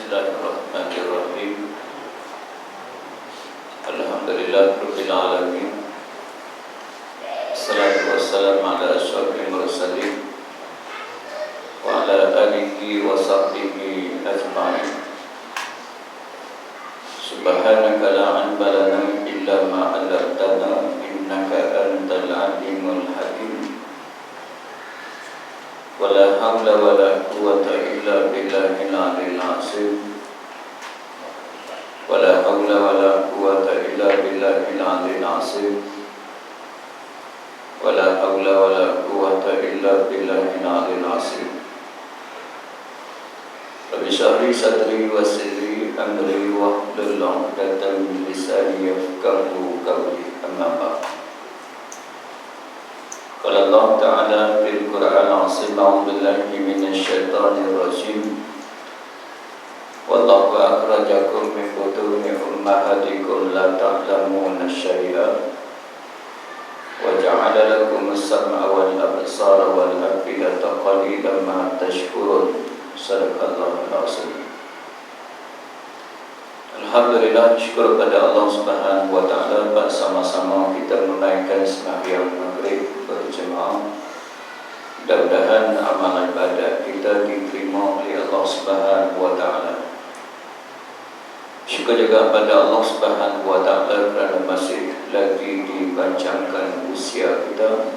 Bismillahirrahmanirrahim. Alhamdulillahirabbil alamin. Assalatu wassalamu ala asyrafil mursalin wa ala alihi wa sahbihi ajma'in. Subhanaka la ilma lana illa ma 'allamtana innaka antal alimul hakim. Wala hawla wala quwwata illa billahil aliyyil azim. Wala hawla wala quwwata illa billahil aliyyil azim. Wala hawla wala quwwata illa billahil aliyyil azim. Rabbi shrah li sadri wa yassir li amri wahlul 'uqdatam min lisani yafqahu qawli. Amma ba'd. Qala Allah Ta'ala fil Qur'an al-'azim, a'udzu billahi minasyaitonir rajim. Wallahu akhrajakum min butuni ummahatikum la ta'lamuna syai'a wa ja'ala lakum as-sam'a wal absara wal afidata qalilan ma tashkurun. Sadaqallahul 'azim. Alhamdulillah, syukur pada Allah Subhanahu wa taala, bersama-sama kita menunaikan sembahyang maghrib berjemaah. Mudah-mudahan amalan ibadat kita diterima oleh Allah Subhanahu wa taala. Syukur juga pada Allah Subhanahu wa taala kerana masih lagi dipanjangkan usia kita.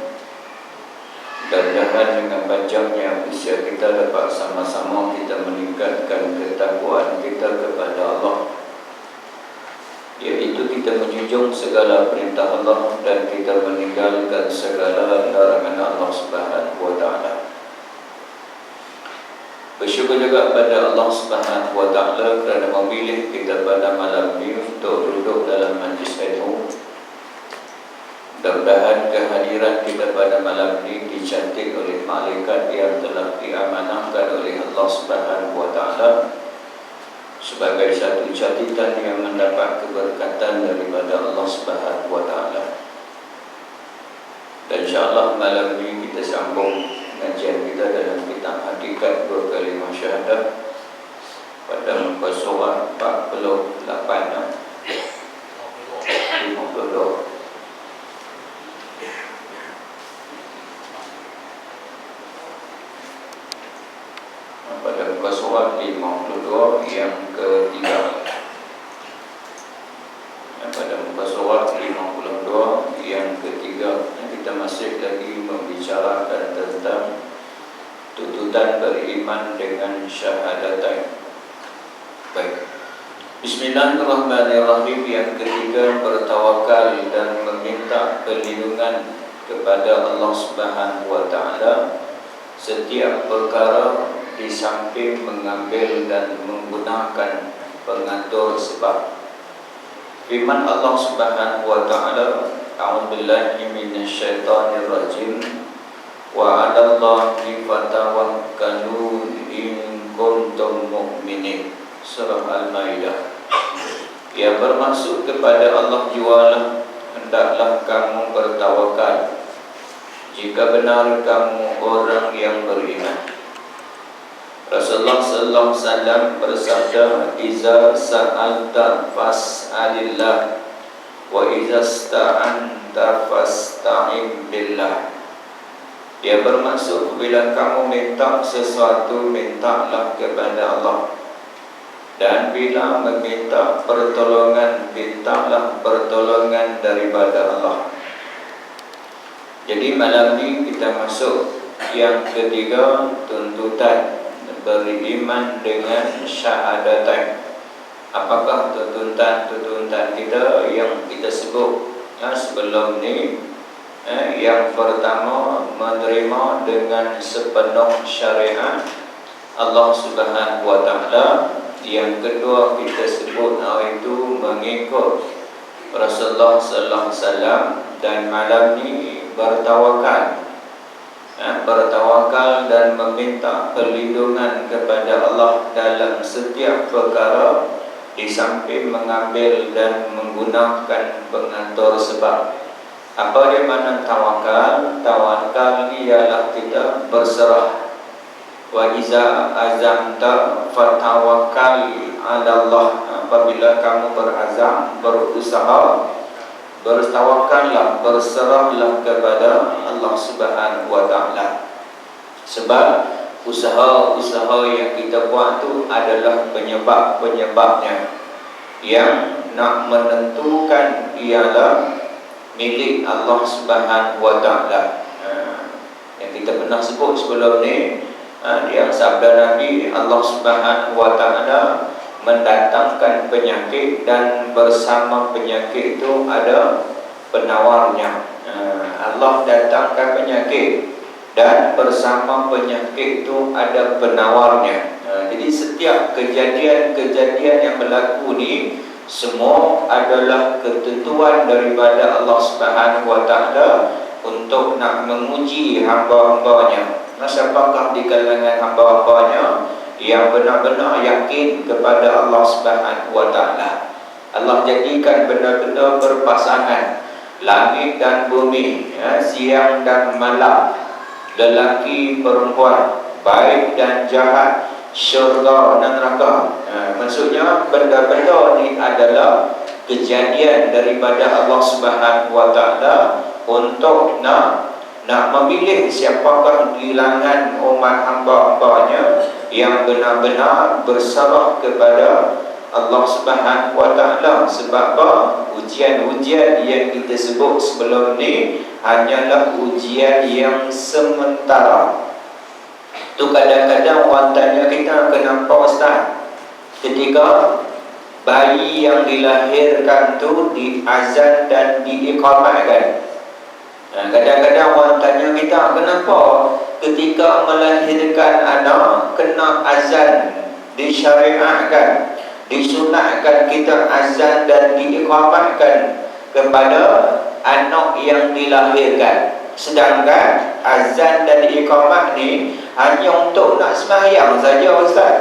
Mudah-mudahan dengan panjangnya usia kita dapat sama-sama kita meningkatkan ketakwaan kita kepada Allah, iaitu kita menjunjung segala perintah Allah dan kita meninggalkan segala larangan Allah Subhanahu wa taala. Bersyukur juga pada Allah Subhanahu wa taala kerana memilih kita pada malam ini untuk duduk dalam majlis ilmu. Mudah-mudahan kehadiran kita pada malam ini dicantik oleh malaikat yang telah diamanahkan oleh Allah Subhanahu wa taala sebagai satu catatan yang mendapat keberkatan daripada Allah Subhanahu wa taala. Dan insya-Allah malam ini kita sambung pengajian kita dalam kitab Hakikat Dua Kalimah Syahadah pada muka surah 48 52. Pada muka surat 52 yang ketiga. Pada muka surat 52 yang ketiga, kita masih lagi membicarakan tentang tuntutan beriman dengan syahadatain. Baik. Bismillahirrahmanirrahim. Yang ketiga, bertawakal dan meminta perlindungan kepada Allah Subhanahu wa taala setiap perkara, di samping mengambil dan menggunakan pengatur sebab. Firman Allah Subhanahu wa taala, a'udzubillahi minasyaitonir rajim, wa 'alallahi fatawakkalu in kuntum mu'minin. Surah Al-Maidah. Yang bermaksud kepada Allah jualah, hendaklah kamu bertawakal jika benar kamu orang yang beriman. Rasulullah sallallahu alaihi wasallam bersabda, "Iza sa'alta fas'alillah wa iza sta'anta fasta'in billah." Dia bermaksud, bila kamu minta sesuatu, mintalah kepada Allah. Dan bila meminta pertolongan, mintalah pertolongan daripada Allah. Jadi malam ini kita masuk yang ketiga, tuntutan beriman dengan syahadatain. Apakah tuntutan kita yang kita sebut sebelum ni? Yang pertama, menerima dengan sepenuh syariat Allah Subhanahu wa taala. Yang kedua kita sebut itu mengikut Rasulullah sallallahu alaihi wasallam. Dan malam ni bertawakal, bertawakal dan meminta perlindungan kepada Allah dalam setiap perkara, di samping mengambil dan menggunakan pengatur sebab. Apa dia makna tawakal? Tawakal ni ialah kita berserah. Wa iza azamta fatawakkal apabila kamu berazam, berusaha, bertawakallah, berserahlah kepada Allah Subhanahu wa taala. Sebab usaha-usaha yang kita buat tu adalah penyebab-penyebabnya yang nak menentukan ialah milik Allah Subhanahu wa taala. Yang kita pernah sebut sebelum ni, yang sabda Nabi, Allah Subhanahu wa taala mendatangkan penyakit dan bersama penyakit itu ada penawarnya. Allah datangkan penyakit dan bersama penyakit itu ada penawarnya. Jadi setiap kejadian-kejadian yang berlaku ni semua adalah ketentuan daripada Allah Subhanahu wa taala untuk nak menguji hamba-hambanya. Siapakah di kalangan hamba-hambanya yang benar-benar yakin kepada Allah Subhanahu wa taala? Allah jadikan benda-benda berpasangan, langit dan bumi, siang dan malam, lelaki perempuan, baik dan jahat, syurga dan neraka. Maksudnya benda-benda ni adalah kejadian daripada Allah Subhanahu wa taala untuk nak memilih siapakah di kalangan umat hamba-hambanya yang benar-benar berserah kepada Allah Subhanahu wa taala. Sebab apa? Ujian-ujian yang kita sebut sebelum ni hanyalah ujian yang sementara. Tu kadang-kadang orang tanya kita, kenapa Ustaz ketika bayi yang dilahirkan tu diazan dan diiqamatkan? Kadang-kadang orang tanya kita, kenapa ketika melahirkan anak kena azan, disyariatkan, disunatkan kita azan dan diiqamatkan kepada anak yang dilahirkan, sedangkan azan dan iqamat ni hanya untuk nak sembahyang saja Ustaz.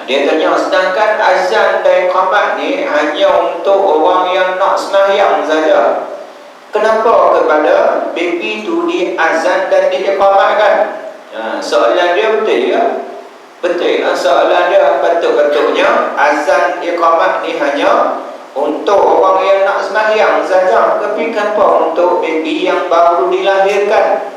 Dia tanya, sedangkan azan dan iqamat ni hanya untuk orang yang nak sembahyang saja, kenapa kepada baby tu diazan dan diiqamatkan? Soalan dia betul ya? Betul lah soalan dia. Patut-patutnya azan iqamat ni hanya untuk orang yang nak sembahyang saja, tapi kenapa untuk baby yang baru dilahirkan?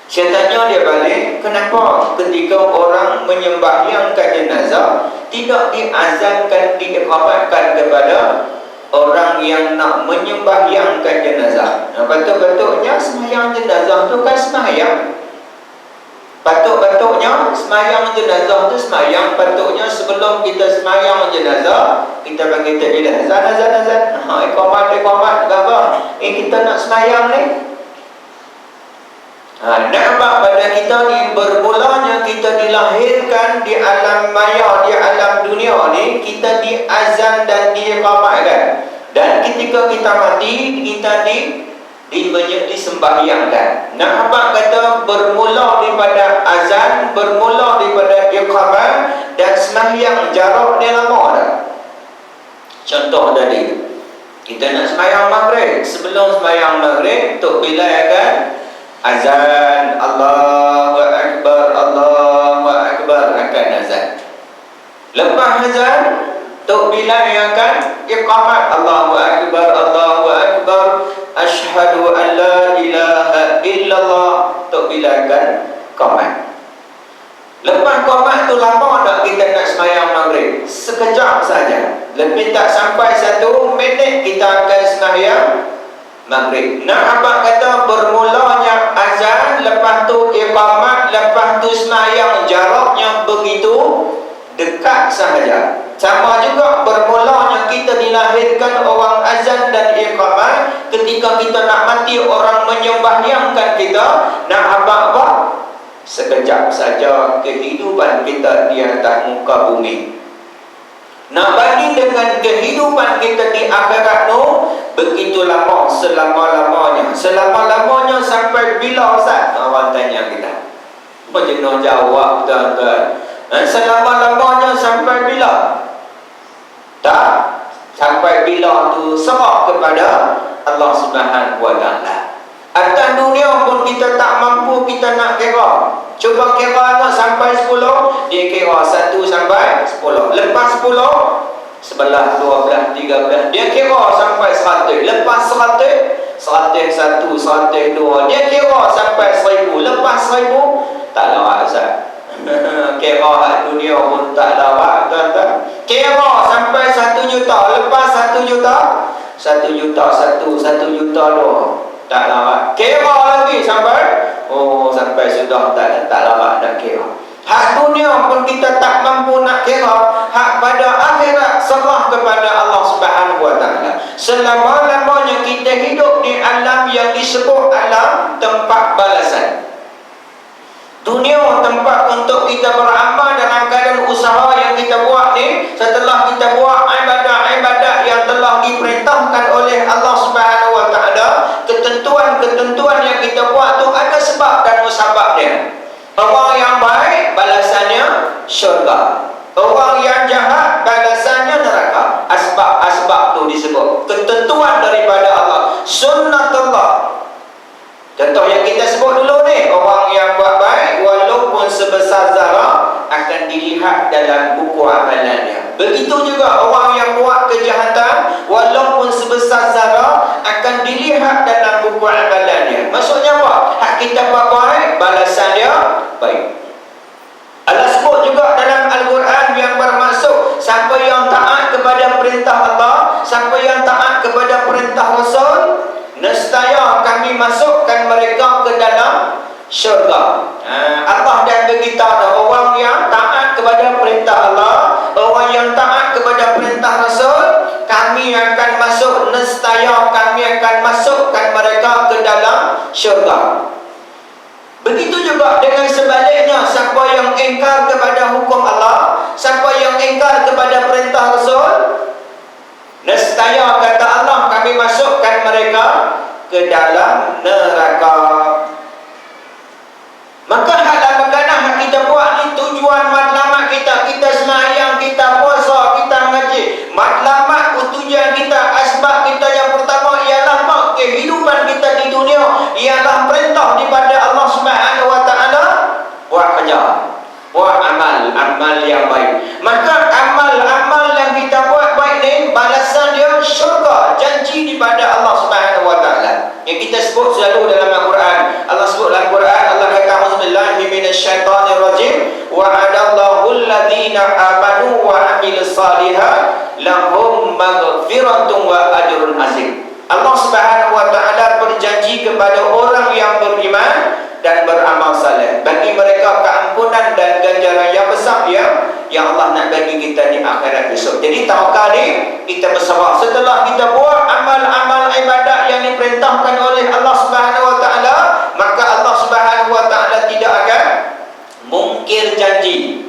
Saya tanya dia balik, kenapa ketika orang menyembahyangkan jenazah tidak diazankan, diiqamatkan kepada orang yang nak menyembahyangkan jenazah? Patut-patutnya sembahyang jenazah tu kan sembahyang. Patutnya sembahyang jenazah tu sembahyang. Patutnya sebelum kita sembahyang jenazah kita panggil takbir, azan, iqamat apa? Kita nak sembahyang ni. Nampak pada kita ni, bermulanya kita dilahirkan di alam maya, di alam dunia ni, kita diazan dan diiqamatkan. Dan ketika kita mati, kita disembahyangkan. Nampak kata bermula daripada azan, bermula daripada iqamat, dan sembahyang jarak dia lama dah. Contoh tadi, kita nak sembahyang maghrib, sebelum sembahyang maghrib tok bilal kan azan, Allahu akbar, akan azan. Lepas azan tok bilal akan iqamat, Allahu akbar, asyhadu an la ilaha illallah. Tok bilal akan qamat. Lepas qamat tu lama tak kita nak sembahyang maghrib? Sekejap saja, lebih tak sampai 1 minit kita akan sembahyang maghrib. Nak apa kata bermulanya azan, lepas tu iqamat, lepas tu sembahyang, jaraknya begitu dekat sahaja. Sama juga bermulanya kita dilahirkan orang azan dan iqamat, ketika kita nak mati orang menyembahyangkan kita. Nak apa-apa? Sekejap saja kehidupan kita di atas muka bumi. Nak bagi dengan kehidupan kita di akhirat tu begitu lama, selama-lamanya. Selama-lamanya sampai bila Ustaz? Orang tanya kita. Macam jawab tuan-tuan. Selama-lamanya sampai bila? Tak? Sampai bila tu serah kepada Allah Subhanahu wa taala. Atas dunia pun kita tak mampu kita nak kira. Cuba kira nak sampai 10, dia kira 1 sampai 10. 10. Lepas 10, 11, 12, 13, dia kira sampai 100. Lepas 100, 101, 102, dia kira sampai 1000. Lepas 1000, tak lawak Ustaz. Kira hak dunia pun tak lawak tuan-tuan. Kira sampai 1 juta. Lepas 1 juta, 1 juta 1, 1 juta 2, tak lawak. Kira lagi sampai, oh sampai sudah tak lawak nak kira. Hak dunia pun kita tak mampu nak kira. Hak pada akhirat serah kepada Allah Subhanahu wa taala. Selama-lamanya kita hidup di alam yang disebut alam tempat balasan. Dunia tempat untuk kita beramal dalam keadaan usaha yang kita buat ni. Setelah kita buat ibadat-ibadat yang telah diperintahkan oleh Allah Subhanahu wa taala, ketentuan-ketentuan yang kita buat tu ada sebab dan musabab dia. Orang yang baik balasannya syurga. Orang yang jahat balasannya neraka. Asbab-asbab tu disebut ketentuan daripada Allah, sunnatullah. Contoh yang kita sebut dulu ni, orang yang buat baik walaupun sebesar zarah akan dilihat dalam buku amalannya. Begitu juga orang yang buat kejahatan walaupun sebesar zarah akan dilihat dalam buku amalannya. Maksudnya apa? Hak kita buat baik, balasan dia baik. Allah sebut juga dalam Al-Quran yang bermaksud siapa yang taat kepada perintah Allah, siapa yang taat kepada perintah Rasul, nescaya kami masukkan mereka ke dalam syurga. Allah dah beritahu orang yang taat kepada perintah Allah, orang yang taat kepada perintah Rasul, kami akan masuk, nescaya kami akan masukkan mereka ke dalam syurga. Begitu juga dengan sebaliknya, siapa yang ingkar kepada hukum Allah, siapa yang ingkar kepada perintah Rasul, nescaya kata Allah kami masukkan mereka ke dalam neraka. Maka hal makanan yang kita buat ni tujuan matlamat kita. Kita sembahyang, kita puasa, kita mengaji. Matlamat tujuan kita, asbab kita yang pertama ialah kehidupan kita di dunia ialah perintah daripada Allah Subhanahu wa taala, buat kerja, buat amal yang baik. Maka amal yang kita buat baik ni balasan dia syurga, janji daripada Allah Subhanahu wa taala. Yang kita sebut selalu dalam Al-Quran. Allah sebut dalam Al-Quran, Allah kata auzubillahi minasyaitonirrajim, wa'adallahu alladhina amanu wa amilus salihat lahum maghfiratun wa ajrun azim. Allah Subhanahu wa taala berjanji kepada orang yang beriman dan beramal saleh, bagi mereka keampunan dan ganjaran yang besar yang Allah nak bagi kita di akhirat besok. Jadi tawakal ni kita bersabar. Setelah kita buat amal-amal ibadat yang diperintahkan oleh Allah Subhanahu wa taala, maka Allah Subhanahu wa taala tidak akan mungkir janji.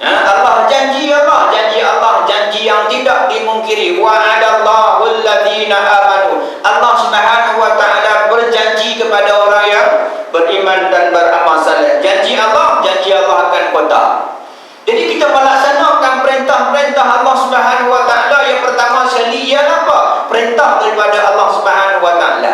Allah janji yang tidak dimungkiri. Wa'adallahu alladhina amanu. Allah Subhanahu wa taala berjanji kepada orang yang beriman dan beramal saleh. Janji Allah akan kotak. Jadi kita melaksanakan perintah-perintah Allah Subhanahu wa taala. Yang pertama sekali ialah apa? Perintah daripada Allah Subhanahu wa taala.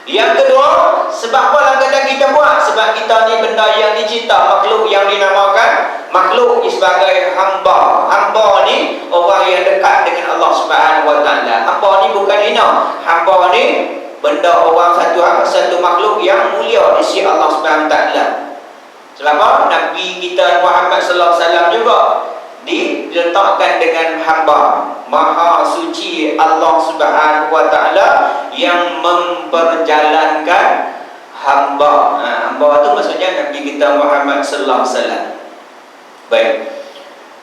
Yang kedua, sebab apa kadang kita buat? Sebab kita ni benda yang dicipta, makhluk yang dinamakan makhluk sebagai hamba. Hamba ni orang yang dekat dengan Allah Subhanahu wa taala. Hamba ni bukan hina. Hamba ni benda orang satu makhluk yang mulia di sisi Allah Subhanahu wa taala. Sebab apa? Nabi kita Muhammad sallallahu alaihi wasallam juga diletakkan dengan hamba. Maha suci Allah Subhanahu wa taala yang memperjalankan hamba. Hamba itu maksudnya Nabi kita Muhammad sallallahu alaihi wasallam. Baik.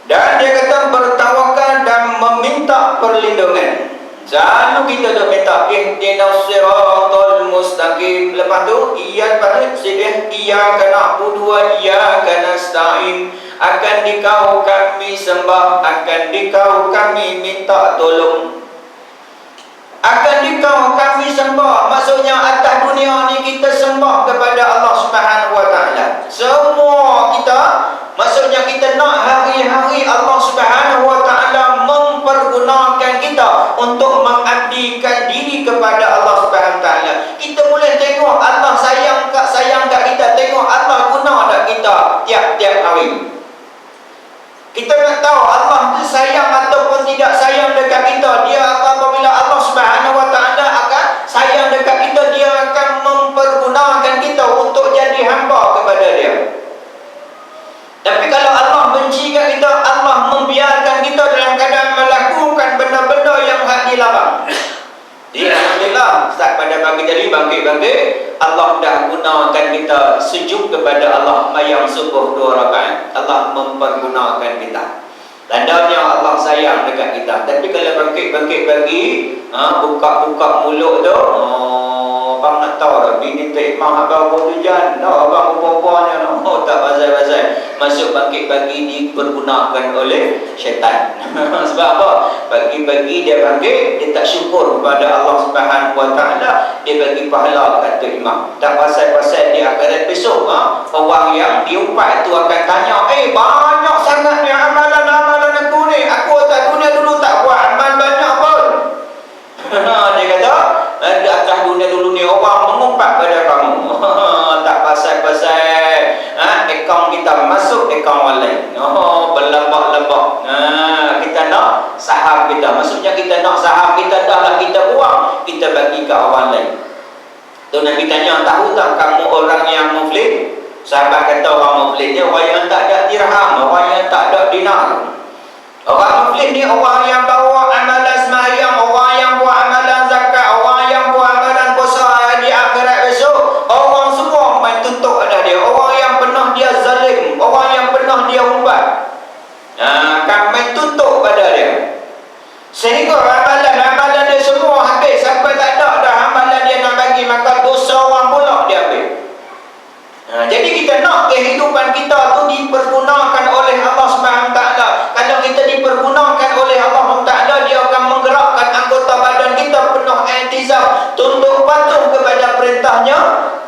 Dan dia kata bertawakal dan meminta perlindungan. Selalu kita dah minta ihdinas siratal mustaqim. Lepas tu iyyaka na'budu wa iyyaka nasta'in. Akan dikau kami sembah, akan dikau kami minta tolong. Akan dikau kami sembah, maksudnya atas dunia ni kita sembah kepada Allah Subhanahu wa taala. Semua kita, maksudnya kita nak hari-hari Allah Subhanahu wa taala mempergunakan kita untuk mengabdikan diri kepada Allah Subhanahu wa taala. Kita boleh tengok Allah sayang kat kita, tengok Allah guna kat kita tiap-tiap hari. Kita nak tahu Allah tu sayang ataupun tidak sayang dekat kita. Dia akan, apabila Allah Subhanahu Wa Taala akan sayang dekat kita, Dia akan mempergunakan kita untuk jadi hamba kepada Dia. Tapi kalau Allah benci kat kita, Allah membiarkan kita dalam keadaan melakukan benda-benda yang hak dilarang. Jadi alhamdulillah, start pada pagi tadi bangkit-bangkit, Allah dah gunakan kita sujud kepada Allah mayang subuh 2 rakaat. Allah mempergunakan kita. Tandanya Allah sayang dekat kita. Tapi kalau bangkit-bangkit pagi, buka-buka mulut tu, abang nak tahu tak, bini tak imam abang tu jan, abang apa-apanya, tak bazai-bazai. Masuk bangkit pagi dipergunakan oleh syaitan. Sebab apa? Pagi-pagi dia bangkit, dia tak syukur kepada Allah Subhanahu Wa Taala, dia bagi pahala kata imam. Tak pasal-pasal dia akhirat besok, orang yang diumpat tu akan tanya, banyak sangat ni amalan-amalan aku ni, aku tak dunia dulu tak buat amal banyak pun. Dia kata, di atas dunia dulu ni orang mengumpat pada kamu. Tak pasal-pasal akaun kita masuk akaun orang lain. Berlambak-lambak. Kita nak saham kita. Maksudnya kita nak saham kita, dah lah kita buang, kita bagi ke orang lain. Tu Nabi tanya, tahu tak kamu orang yang muflih? Sahabat kata orang muflih ni orang yang tak ada dirham, orang yang tak ada dinar. Orang muflih ni orang yang bawa amalan sembahyang, orang yang buat amalan zakat, orang yang buat amalan puasa di akhirat besok. Orang semua main tutup ada dia. Orang yang pernah dia zalim, orang yang pernah dia umpat, kan main tutup pada dia. Sehingga amalan-amalan dia semua habis sampai tak ada dah amalan dia nak bagi, maka dosa orang pula dia ambil. Jadi kita nak kehidupan kita tu dipergunakan oleh Allah Subhanahu Wa Taala. Kalau kita dipergunakan oleh Allah Taala, Dia akan menggerakkan anggota badan kita penuh i'tizam, tunduk patuh kepada perintahnya,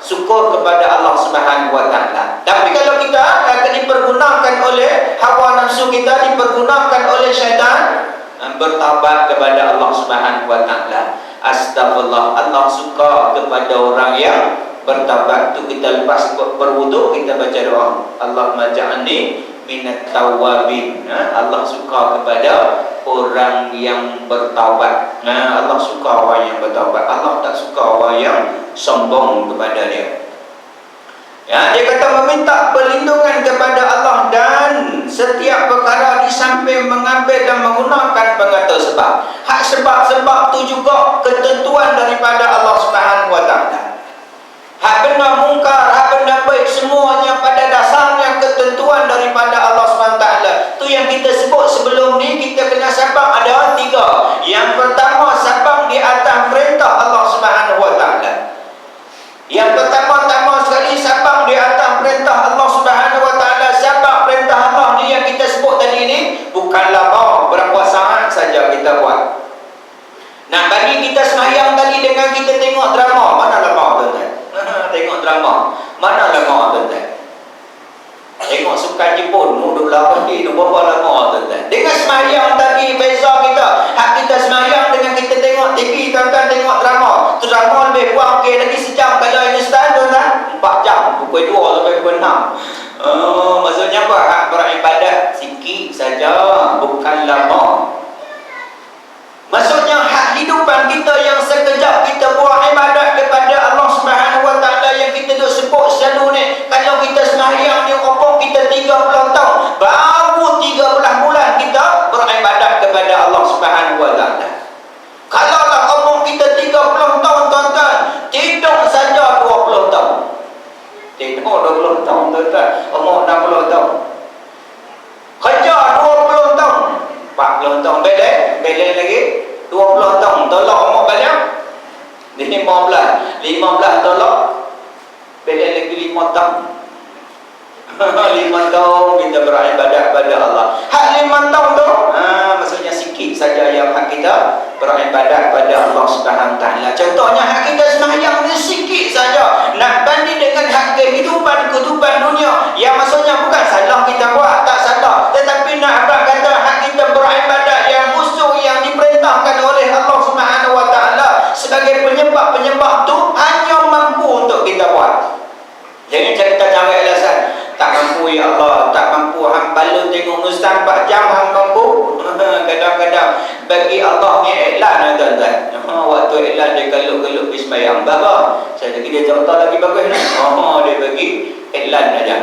syukur kepada Allah Subhanahu Wa Taala. Tapi kalau kita akan dipergunakan oleh hawa nafsu kita, dipergunakan oleh syaitan, bertaubat kepada Allah Subhanahu Wa Taala. Astagfirullah, Allah suka kepada orang yang bertaubat. Tu kita lepas berwuduk kita baca doa, Allahumma ja'alni minat tawabin. Allah suka kepada orang yang bertaubat. Allah suka orang yang bertaubat. Allah tak suka orang yang sombong kepada dia. Dia kata meminta perlindungan kepada Allah dan setiap perkara di samping mengambil dan menggunakan pengatur sebab. Hak sebab-sebab tu juga ketentuan daripada Allah Subhanahu Wa Taala. Hak benda mungkar, hak benda baik, semuanya pada dasarnya ketentuan daripada Allah SWT. Tu yang kita sebut sebelum ni, kita kena sabak ada 3. Yang pertama, sabak di atas perintah Allah SWT. Yang pertama-tama sekali, sabak di atas perintah Allah SWT. Sabak perintah Allah ni yang kita sebut tadi ni, bukanlah berapa saat saja kita buat. Nak bagi kita semayang tadi dengan kita tengok drama, mana lama tuan-tuan? Tengok drama, mana lama tuan-tuan? Tengok sukan Jepun, duduk lama ni, berapa lama tuan-tuan? Dengan semayang tadi, beza kita. Hak kita semayang dengan kita tengok TV, tuan-tuan tengok drama. Tu drama lebih kurang lagi sejam. Kalau ini stand tuan-tuan, 4 jam, pukul 2 sampai pukul 6. Maksudnya apa? Hak beribadat sikit saja, bukan lama. Maksudnya hak hidupan kita yang sekejap kita buat ibadat kepada Allah Subhanahu Wa Taala yang kita duk sebut selalu ni. Kalau kita sembahyang ni opok kita 30 tahun, baru 13 bulan kita beribadat kepada Allah Subhanahu Wa Taala. Kalau lah opok kita 30 tahun tuan-tuan, tidur saja 20 tahun. Tidur 20 tahun tuan-tuan, opok 60 tahun. Kerja 20 tahun, 40 tahun belek lagi 20 tahun. Tolak umur banyak 15 tolak belek lagi 5 tahun. 5 tahun kita beribadat pada Allah. Hak 5 tahun tu maksudnya sikit saja yang hak kita beribadat pada Allah Subhanahu Taala. Contohnya hak kita sembahyang ni sikit saja. Nak banding dengan hak kehidupan dunia, yang maksudnya bukan salah kita buat, tak salah, tetapi nak abang kata hak kita beribadat yang khusus yang diperintahkan oleh Allah Subhanahu Wa Taala sebagai penyembah tu hanya mampu untuk kita buat. Jangan kita cari alasan, tak mampu ya Allah, tak mampu hamba lu tengok ustaz 4 Kadang-kadang bagi Allah ni iklan tuan-tuan. Waktu iklan dia geluk-geluk pergi sembahyang. Bapa, saya bagi dia contoh lagi bagus ni. Dia bagi iklan saja.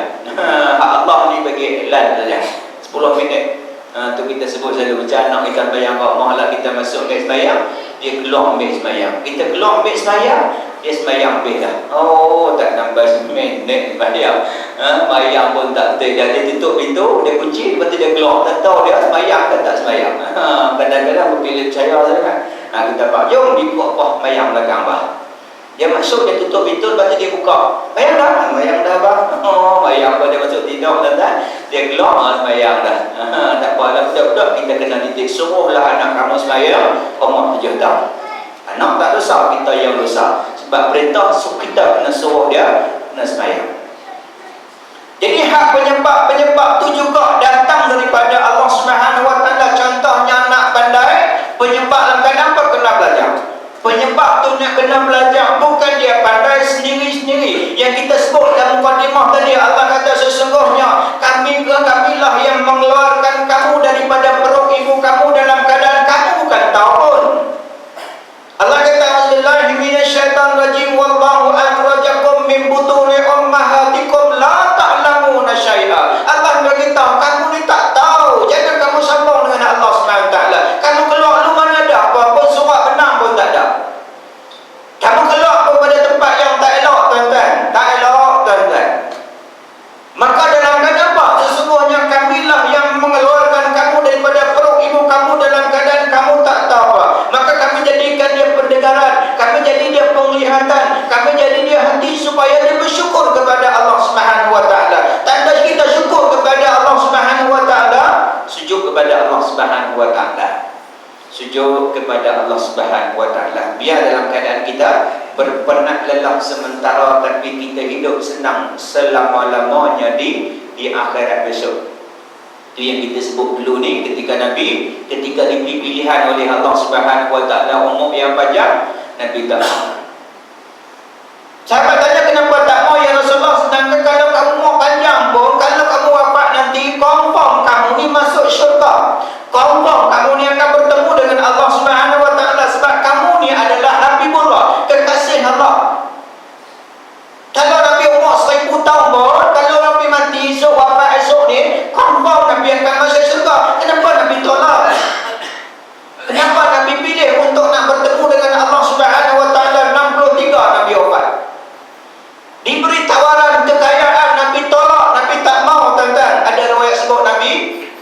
Allah ni bagi iklan saja. 10 minit. Tu kita sebut selalu macam anak kita sembahyang kat rumah lah, kita masuk ke sembahyang, dia keluar ambil sembahyang. Kita keluar ambil sembahyang, dia sembahyang habis dah. Tak nampak seminit sembahyang. Sembahyang pun tak betul. Dia tutup pintu, dia kunci, lepas tu dia keluar. Tak tahu dia sembahyang ke tak sembahyang. Kadang-kadang berpilih percaya sangat. Kita pak, jom dibuat apa sembahyang belakang bah. Dia masuk, dia tutup pintu, lepas tu dia buka. Bayang dah bang. Bayang apa dia masuk tidur tuan-tuan. Dia keluar, sembahyang dah. Tak apa lah, budak-budak kita kena didik. Suruhlah anak kamu sembahyang, umur 7 tahun. Anak tak dosa, kita yang dosa. Sebab perintah kita kena suruh dia kena sembahyang. Jadi hak penyebab tu juga datang daripada Allah Subhanahu Wa Taala. Contohnya anak pandai, penyebab kadang-kadang apa kena belajar. Penyebab tu nak kena belajar, bukan dia pandai sendiri-sendiri. Yang kita sebut dalam mukadimah tadi, Allah kata sesungguhnya kamilah yang mengeluarkan kamu daripada perut ibu kamu dalam keadaan kamu bukan tahu pun. Allah kata auzubillahi minasyaitonirrajim, wallahu akhrajakum min butuni ummahatikum la ta'lamuna syai'a. Allah beritahu kamu ni tak tahu. Jangan kamu sambung dengan Allah Subhanahu Wa Taala. Kamu keluar lu mana ada apa-apa surat benang pun tak ada. Kamu keluar pun pada tempat yang tak elok tuan-tuan. Tak elok tuan-tuan. Maka dalam keadaan apa? Sesungguhnya kamilah yang mengeluarkan kamu daripada perut ibu kamu dalam keadaan kamu tak tahu apa. Maka kami jadikan dia pendengaran, kami jadi dia penglihatan, kami jadi dia hati supaya dia bersyukur kepada Allah Subhanahu Wa Taala. Tanda kita syukur kepada Allah Subhanahu Wa Taala, sujud kepada Allah Subhanahu Wa Taala. Sujud kepada Allah Subhanahu Wa Taala. Biar dalam keadaan kita berpenat lelah sementara, tapi kita hidup senang selama-lamanya di akhirat besok. Itu yang kita sebut dulu ni, ketika diberi pilihan oleh Allah Subhanahu Wa Taala umur yang panjang, Nabi tak mau. Sahabat tanya, kenapa tak mau ya Rasulullah? Sedangkan kalau kamu mau panjang pun, kalau kamu wafat nanti, confirm kamu ni masuk syurga. Confirm kamu ni akan bertemu dengan Allah Subhanahu Wa Taala, sebab kamu ni adalah Habibullah, kekasih Allah. Kalau Nabi umur 1000 tahun pun, kalau Nabi mati esok, wafat esok ni, confirm Nabi akan masuk syurga. Kenapa Nabi tolak? Kenapa Nabi pilih untuk nak bertemu dengan Allah Subhanahu Wa Taala? 63 Nabi wafat. Diberi tawaran kekayaan, Nabi tolak, Nabi tak mau tuan-tuan. Ada riwayat sebut Nabi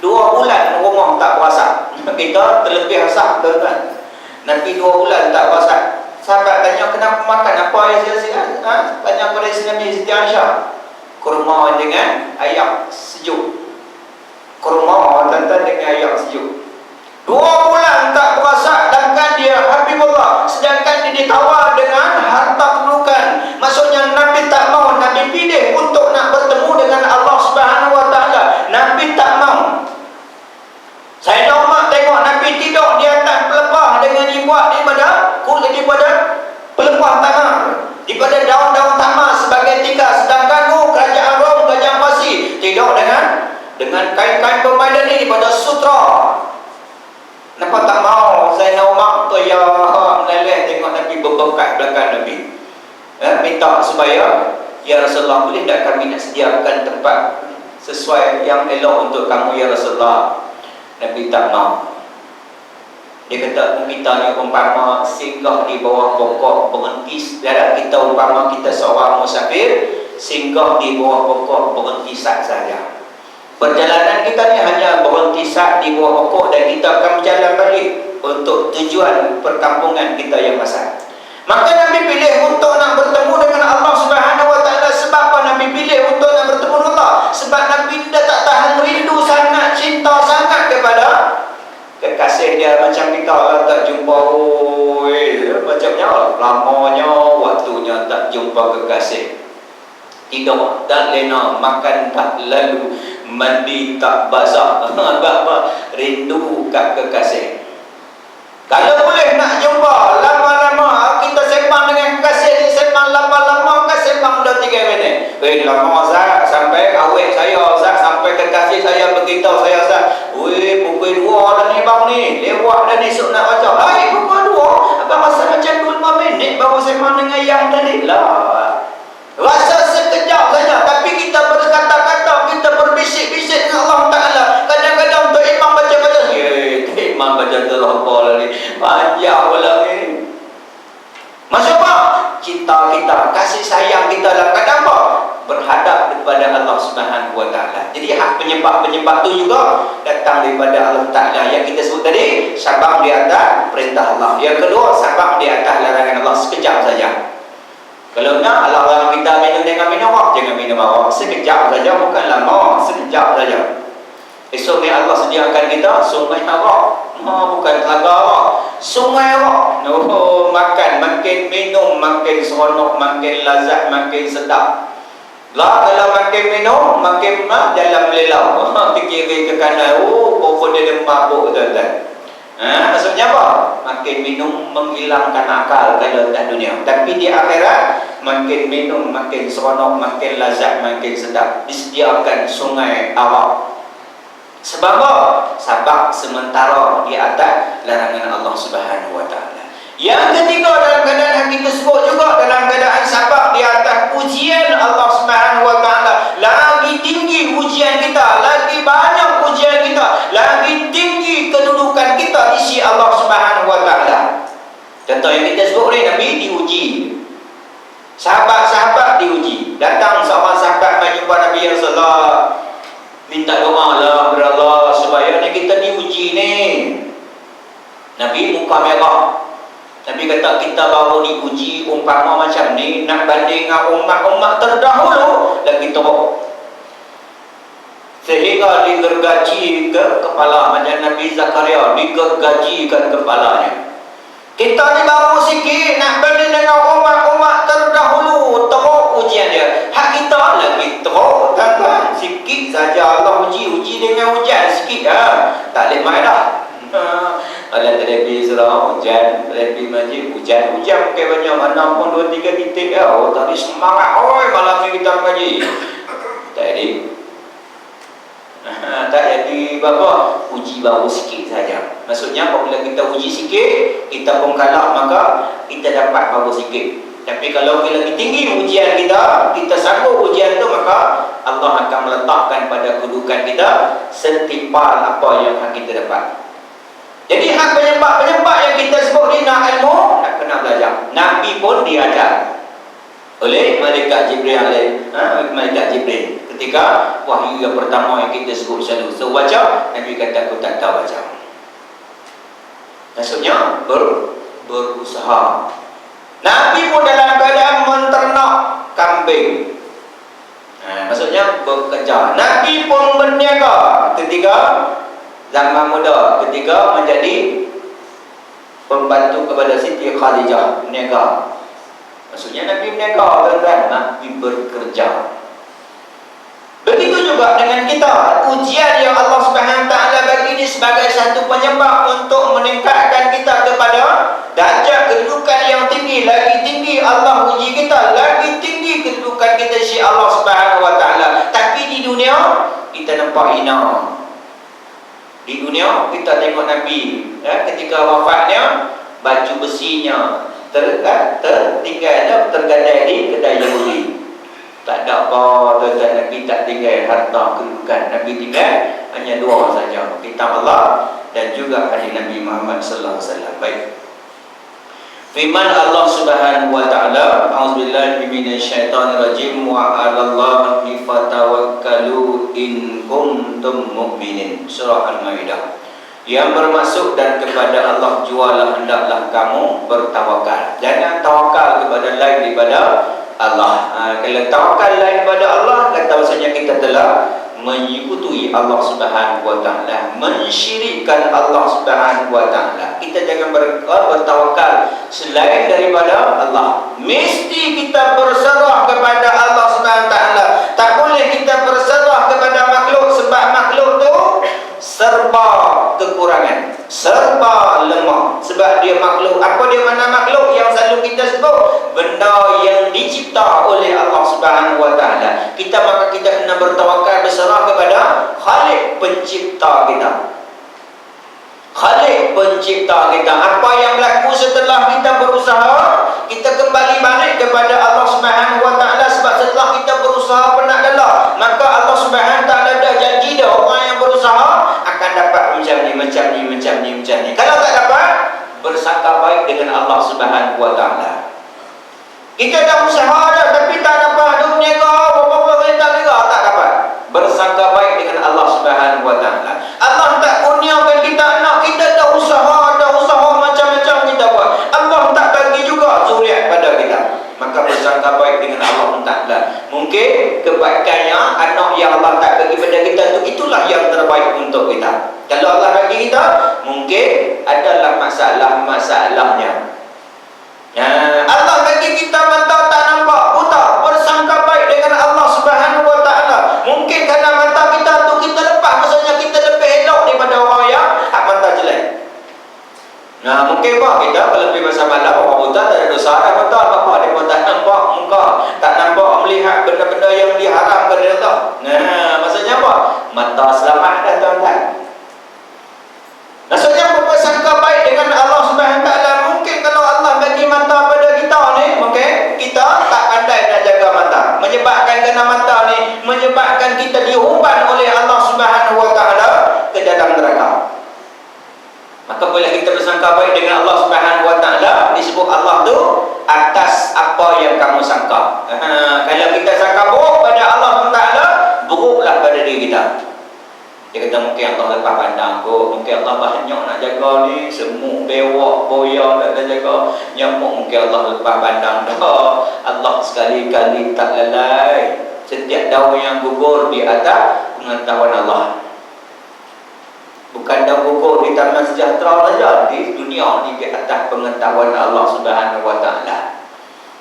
2 bulan rumah tak puasa. Kita terlebih asap tuan-tuan. Nabi 2 bulan tak puasa. Sahabat tanya, kenapa makan apa yang sia-sia? Tanya kepada Nabi Siti Aisyah. Kurma dengan ayam sejuk. Kurma tuan-tuan dengan ayam sejuk. 2 bulan tak puasa, sedangkan dia Habibullah, sedangkan dia ditawar dengan harta kedudukan. Maksudnya Nabi tak mau, Nabi pilih untuk nak bertemu dengan Allah Subhanahu Wa Taala. Nabi tak mau. Saya Umar tengok Nabi tidur di atas pelepah dengan dibuat daripada pelepah tanah, daripada daun-daun tamas sebagai tikar. Sedangkan kerajaan Rom, kerajaan Parsi tidur dengan kain-kain permainan ini daripada sutra. Kenapa tak mau? Saya Umar tu ya meleleh tengok Nabi berbekat belakang Nabi. Minta supaya, ya Rasulullah, boleh tak kami nak sediakan tempat sesuai yang elok untuk kamu ya Rasulullah? Nabi tak mau. Dia kata, kita ni umpama singgah di bawah pokok berhenti. Kita umpama kita seorang musafir singgah di bawah pokok berhenti saja. Perjalanan kita ni hanya berhenti saat di bawah pokok, dan kita akan berjalan balik untuk tujuan perkampungan kita yang besar. Maka Nabi pilih untuk nak bertemu dengan Allah Subhanahu Wa Taala. Sebab apa Nabi pilih untuk nak bertemu dengan Allah? Sebab Nabi dah tak tahan rindu sangat, cinta sangat kepada kekasih dia. Macam kita lah tak jumpa, macamnya lamanya waktunya tak jumpa kekasih. Tidur tak lena, makan tak lalu, mandi tak basah. Rindu kat kekasih. Kalau boleh nak jumpa lama-lama, kita sembang dengan kekasih ni, sembang lama-lama kan, sembang dah 3 minit. Lama Ustaz, sampai awet saya Ustaz, sampai kekasih saya beritahu saya Ustaz, pukul 2 dah ni bang ni, lewat dah ni esok nak baca. Hai, pukul 2, abang rasa macam 5 minit baru sembang dengan yang tadi. Lah, rasa sekejap saja, tapi kita berkata-kata, kita berbisik-bisik dengan Allah Ta'ala. Kadang-kadang untuk imam baca-baca, imam baca terlampau lah ni, panjang pula ni. Maksud apa? Cinta kita, kasih sayang kita lah. Kenapa? Berhadap kepada Allah Subhanahu Wa Ta'ala. Jadi hak penyembah-penyembah tu juga datang daripada Allah Ta'ala. Yang kita sebut tadi, sabab di atas perintah Allah. Yang kedua, sabab di atas larangan Allah. Sekejap saja. Kalau nak Allah larang kita minum dengan minum arak, jangan minum arak. Sekejap saja, bukan lama, sekejap saja. Esok ni Allah sediakan kita sungai arak. Bukan telaga arak, sungai arak. Makan, makin minum, makin seronok, makin lazat, makin sedap. Lah kalau makin minum, makin dalam melelau. Ke kiri ke kanan, pokok dia mabuk tuan-tuan. Maksudnya apa? Makin minum menghilangkan akal kalau tak dunia. Tapi di akhirat, makin minum, makin seronok, makin lazat, makin sedap. Disediakan sungai arak. Sebab apa? Sebab sementara di atas larangan Allah Subhanahu Wa Ta'ala. Yang ketiga, dalam keadaan yang kita sebut juga, dalam keadaan sabab di atas ujian Allah Subhanahu Wa Ta'ala. Lagi tinggi ujian kita, lagi banyak ujian kita, lagi tinggi kedudukan kita di sisi Allah Subhanahu Wa Ta'ala. Contoh yang kita sebut ni, Nabi diuji, sahabat-sahabat diuji. Datang seorang sahabat menjumpa Nabi yang salah, minta doa lah kepada Allah supaya ni kita diuji ni. Nabi muka merah. Nabi kata, kita baru diuji umpama macam ni, nak banding dengan umat-umat terdahulu lagi teruk, sehingga digergaji ke kepala. Macam Nabi Zakaria digergajikan kepalanya. Kita ni baru sikit nak banding dengan umat-umat terdahulu, teruk ujian dia. Hak kita lagi teruk, tuan-tuan. Sikit saja Allah uji dengan hujan sikit tak boleh main dah. Alah telepi surau hujan, telepi majlis hujan mungkin banyak mana pun 2-3 titik tadi semangat malam ni kita ngaji. Tak jadi. Tak jadi apa? Uji baru sikit saja. Maksudnya apabila kita uji sikit, kita pun kalah, maka kita dapat baru sikit. Tapi kalau lebih tinggi ujian kita, kita sanggup ujian tu, maka Allah akan meletakkan pada kedudukan kita setimpal apa yang kita dapat. Jadi hak penyembah-penyembah yang kita sebut ni nak ilmu, nak kena belajar. Nabi pun diajar oleh Malaikat Jibril Malaikat Jibril. Ketika wahyu yang pertama yang kita sebut selalu, so baca, Nabi kata aku tak tahu baca. Maksudnya berusaha. Nabi pun dalam keadaan menternak kambing. Maksudnya bekerja. Nabi pun berniaga ketika zaman muda, ketika menjadi pembantu kepada Siti Khadijah, berniaga. Maksudnya Nabi berniaga, tuan-tuan. Nabi bekerja. Begitu juga dengan kita. Ujian yang Allah Subhanahu Ta'ala bagi ini sebagai satu penyebab untuk meningkatkan kita kepada darjat kedudukan yang tinggi. Lagi tinggi Allah uji kita, lagi tinggi kedudukan kita di sisi Allah Subhanahu Wa Ta'ala. Tapi di dunia kita nampak hina. Di dunia kita tengok Nabi ketika wafatnya, baju besinya tertinggal, tergadai di kedai Yahudi. Tak ada apa, tuan-tuan. Nabi tak tinggal harta kedudukan. Nabi tinggal hanya 2 saja, kitab Allah dan juga hadis Nabi Muhammad sallallahu alaihi wasallam. Baik. Firman Allah Subhanahu Wa Ta'ala, a'udzubillahi minasyaitonirrajim, wa 'alallahi fatawakkalu in kuntum mu'minin. Surah Al-Maidah. Yang bermaksud, dan kepada Allah jualah hendaklah kamu bertawakal. Jangan tawakal kepada lain daripada Allah. Kalau tawakal lain daripada Allah, kata bahasanya kita telah menyekutui Allah Subhanahu Wa Ta'ala, mensyirikkan Allah Subhanahu Wa Ta'ala. Kita jangan bertawakal selain daripada Allah. Mesti kita berserah kepada Allah Subhanahu Wa Ta'ala. Tak boleh kita berserah kepada makhluk, sebab makhluk tu serba kekurangan, serba lemah. Sebab dia makhluk. Apa dia mana makhluk? Yang selalu kita sebut benda yang dicipta oleh Allah Subhanahu Wa Ta'ala. Maka kita kena bertawakal, berserah kepada Khalik pencipta kita. pencipta kita. Apa yang berlaku setelah kita berusaha, kita kembali balik kepada Allah Subhanahu wa taala. Sebab setelah kita berusaha penat lelah, maka Allah Subhanahu wa taala dah janji dah orang yang berusaha akan dapat macam ni. Kalau tak dapat, bersangka baik dengan Allah Subhanahu wa taala. Kita dah usaha dah tapi tak dapat, duk berniaga berapa kali tak dapat. Bersangka baik dengan Allah Subhanahu wa taala. Allah tak kurniakan kita anak, kita dah usaha macam-macam kita buat. Allah tak bagi juga zuriat pada kita. Maka bersangka baik dengan Allah Taala. Mungkin kebaikannya anak yang Allah tak bagi pada kita itulah yang terbaik untuk kita. Kalau Allah bagi kita, mungkin adalah masalahnya. Allah bagi kita mata tak nampak, buta, bersangka baik dengan Allah Subhanahu wa taala. Mungkin kerana mata kita tu kita lepas, maksudnya kita lebih elok daripada orang yang mata jelek. Mungkin kita lebih masa malam orang buta tak ada dosa dah mata, apa dia pun tak nampak muka, tak nampak melihat benda-benda yang diharamkan oleh Allah. Maksudnya apa? Mata selamat dah tuan-tuan. Maksudnya bersangka baik dengan Allah Subhanahu wa taala. Mungkin kalau Allah bagi mata pada kita ni, mungkin kita tak pandai nak jaga mata. Menyebabkan kena mata ni menyebabkan kita diumpan oleh Allah Subhanahu wa taala ke dalam neraka. Maka bila kita bersangka baik dengan Allah Subhanahu wa taala, disebut Allah tu atas apa yang kamu sangka. Kalau kita sangka buruk pada Allah taala, buruklah pada diri kita. Dia kata mungkin Allah lepas pandang kot, mungkin Allah banyak nak jaga ni, semut, bewak, boya nak jaga, nyamuk mungkin Allah lepas pandang dah. Allah sekali-kali tak lalai. Setiap daun yang gugur di atas pengetahuan Allah. Bukan daun gugur di Taman Sejahtera saja, di dunia ni di atas pengetahuan Allah Subhanahu wa taala.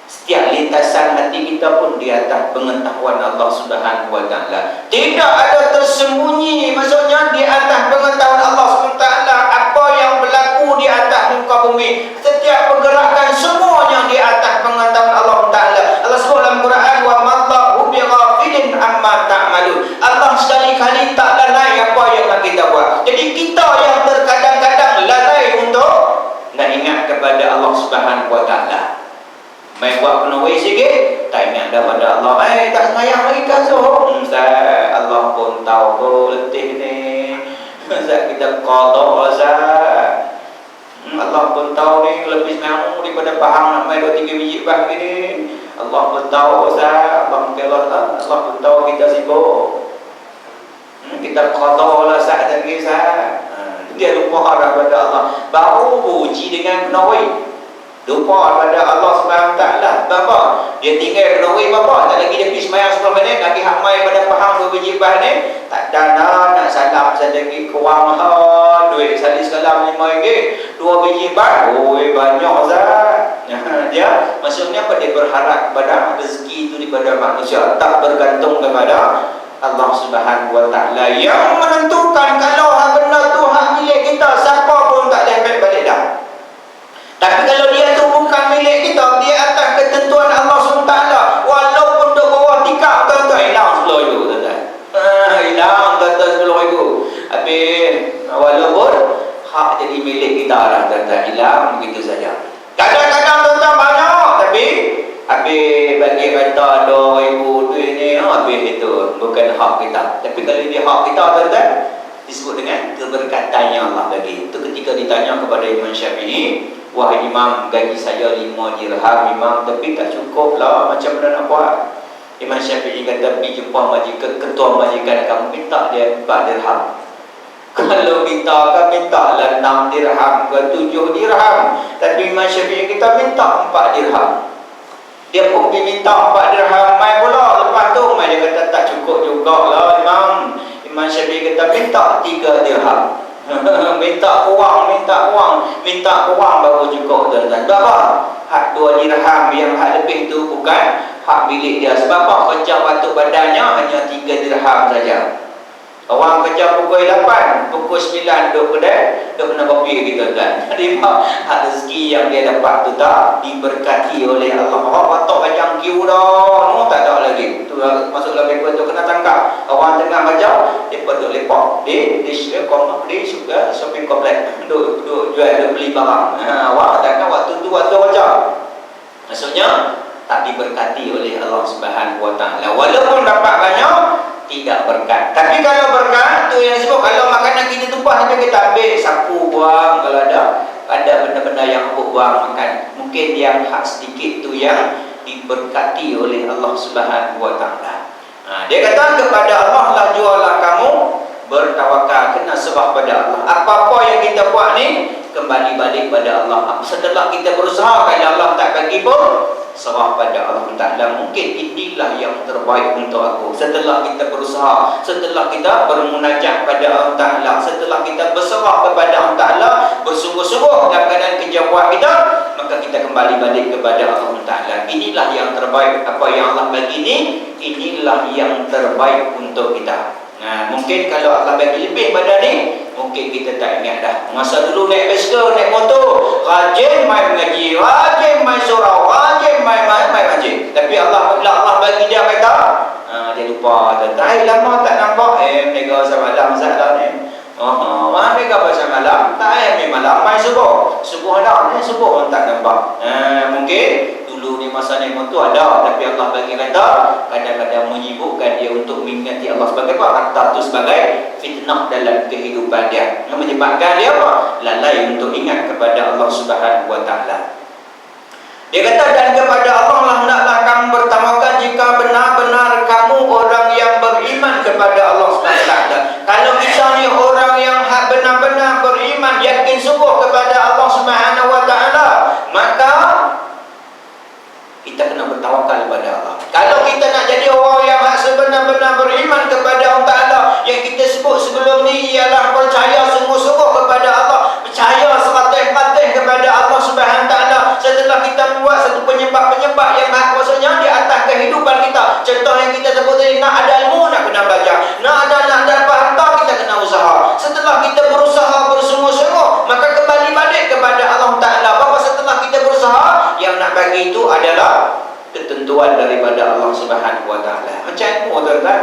Setiap lintasan hati kita pun di atas pengetahuan Allah Subhanahu wa taala. Tidak ada tersembunyi, maksudnya di atas pengetahuan Allah Subhanahu wa taala apa yang berlaku di atas muka bumi. Setiap pergerakan semuanya di atas pengetahuan Allah taala. Allah sebut dalam Quran, wa mallahu bighafilin amma ta'malun. Allah sekali-kali tak lalai apa yang kita buat. Jadi kita yang terkadang-kadang lalai untuk nak ingat kepada Allah Subhanahu wa taala. Main buat penuhi sikit, tak ingat dah pada Allah. Tak semayang lagi kan Zuhur. Ustaz, Allah pun tahu kau letih ni. Ustaz, kita qada Ustaz. Allah pun tahu ni lebih semayang daripada faham nak main 2-3 biji bah ni. Allah pun tahu Ustaz. Allah pun tahu kita sibuk. Kita qada lah Ustaz lagi Ustaz. Dia lupa arah pada Allah. Baru puji dengan penuhi. Lupa pada Allah Subhanahu wa taala. Bapa, dia tinggal kena wei bapa, tak lagi dia pergi sembahyang 10 minit, lagi hak mai pada faham 2 biji bah ni, tak ada nak salam sedikit kurang duit sekali sekalam RM5, 2 biji bah, oi banyak Zat. Dia maksudnya apa, dia berharap kepada rezeki itu daripada manusia, tak bergantung kepada Allah Subhanahu wa taala yang menentukan kalau hak benda tu hak milik kita, siapa pun tak boleh ambil balik dah. Tapi kalau dia tu bukan milik kita, dia atas ketentuan Allah SWT, walaupun duk bawah tikar tuan-tuan, hilang RM10 tuan-tuan. Hilang tuan-tuan RM10. Habis walaupun hak jadi milik kita lah tuan-tuan, hilang begitu saja. Kadang-kadang tuan-tuan banyak, tapi habis bagi kata RM2,000 duit ni, habis itu bukan hak kita. Tapi kalau dia hak kita tuan-tuan, disebut dengan keberkatan yang Allah bagi. Itu ketika ditanya kepada Imam Syafi'i, wahai Imam, gaji saya 5 dirham Imam, tapi tak cukup lah, macam mana nak buat? Imam Syafi'i kata, pergi jumpa majikan, ketua majikan kamu, minta dia 4 dirham. Kalau kita kan minta lah 6 dirham ke 7 dirham, tapi Imam Syafi'i kita minta 4 dirham. Dia pun pergi minta 4 dirham, mai pula, lepas tu mai dia kata tak cukup juga lah Imam. Imam Syafi'i kata minta 3 dirham. minta uang baru cukup tuan-tuan. Berapa? Hak 2 dirham yang hak lebih tu bukan hak milik dia. Sebab apa? Kerja batuk badannya hanya 3 dirham saja. Orang kerja pukul 8, pukul 9 duduk kedai, duduk kena kopi kita kan. Jadi hak rezeki yang dia dapat tu tak diberkati oleh Allah. Orang patok macam kiu dah, tak ada lagi. Tu masuk dalam paper tu kena tangkap. Orang tengah kerja, depa duduk lepak di suka shopping complex. Duduk jual beli barang. Awak takkan waktu tu waktu kerja. Maksudnya tak diberkati oleh Allah Subhanahu Wa Taala. Walaupun dapat banyak, tidak berkat. Tapi kalau berkat tu yang disebut, kalau makanan kita tumpah tapi kita ambil, sapu buang, kalau ada benda-benda yang abuk buang makan. Mungkin yang hak sedikit tu yang diberkati oleh Allah Subhanahu Wa Taala. Dia kata kepada Allah lah jualah kamu, bertawakal, kena sebab pada Allah. Apa-apa yang kita buat ni kembali balik pada Allah. Setelah kita berusaha, kalau Allah tak bagi pun serah pada Allah Ta'ala. Mungkin inilah yang terbaik untuk aku. Setelah kita berusaha, setelah kita bermunajat pada Allah Ta'ala, setelah kita berserah kepada Allah Ta'ala, bersungguh-sungguh dalam keadaan kerja buat kita, maka kita kembali balik kepada Allah Ta'ala. Inilah yang terbaik. Apa yang Allah bagi ni, inilah yang terbaik untuk kita. Mungkin kalau Allah bagi lebih pada ni, mungkin kita tak ingat dah. Masa dulu naik bicycle, naik motor, rajin main mengaji, rajin main surau, rajin main masjid. Tapi Allah bagi dia kata, dia lupa. Lama tak nampak, mereka semalam masalah ni. Mereka pasal malam, tak malam main subuh. Subuh ada, subuh orang tak nampak. Mungkin dulu ni masa naik motor ada, tapi Allah bagi kata kadang-kadang menyibukkan dia untuk mengingati Allah sebagai apa? Harta tu sebagai fitnah dalam kehidupan dia, yang menyebabkan dia apa? Lalai untuk ingat kepada Allah Subhanahu Wa Taala. Dia kata, dan kepada Allah lah hendaklah kamu bertawakal jika benar-benar kamu orang yang beriman kepada Allah Subhanahu Wa Taala. Kalau kita ni orang yang benar-benar beriman, yakin sungguh kepada Allah Subhanahu Wa Taala, maka kita kena bertawakal kepada Allah. Kalau kita nak jadi orang yang sebenar-benar beriman kepada Allah Ta'ala, yang kita sebut sebelum ni ialah percaya sungguh-sungguh kepada Allah, percaya 100% kepada Allah Subhanahu Ta'ala. Setelah kita buat satu penyebab-penyebab yang maksudnya di atas kehidupan kita. Contoh yang kita sebut tadi, nak ada ilmu, nak kena belajar. Nak dapat harta, kita kena usaha. Setelah kita berusaha bersungguh-sungguh, maka kembali balik kepada Allah Ta'ala. Bahawa setelah kita berusaha, yang nak bagi itu adalah ketentuan daripada Allah Subhanahu Wa Taala. Macam tu tuan-tuan.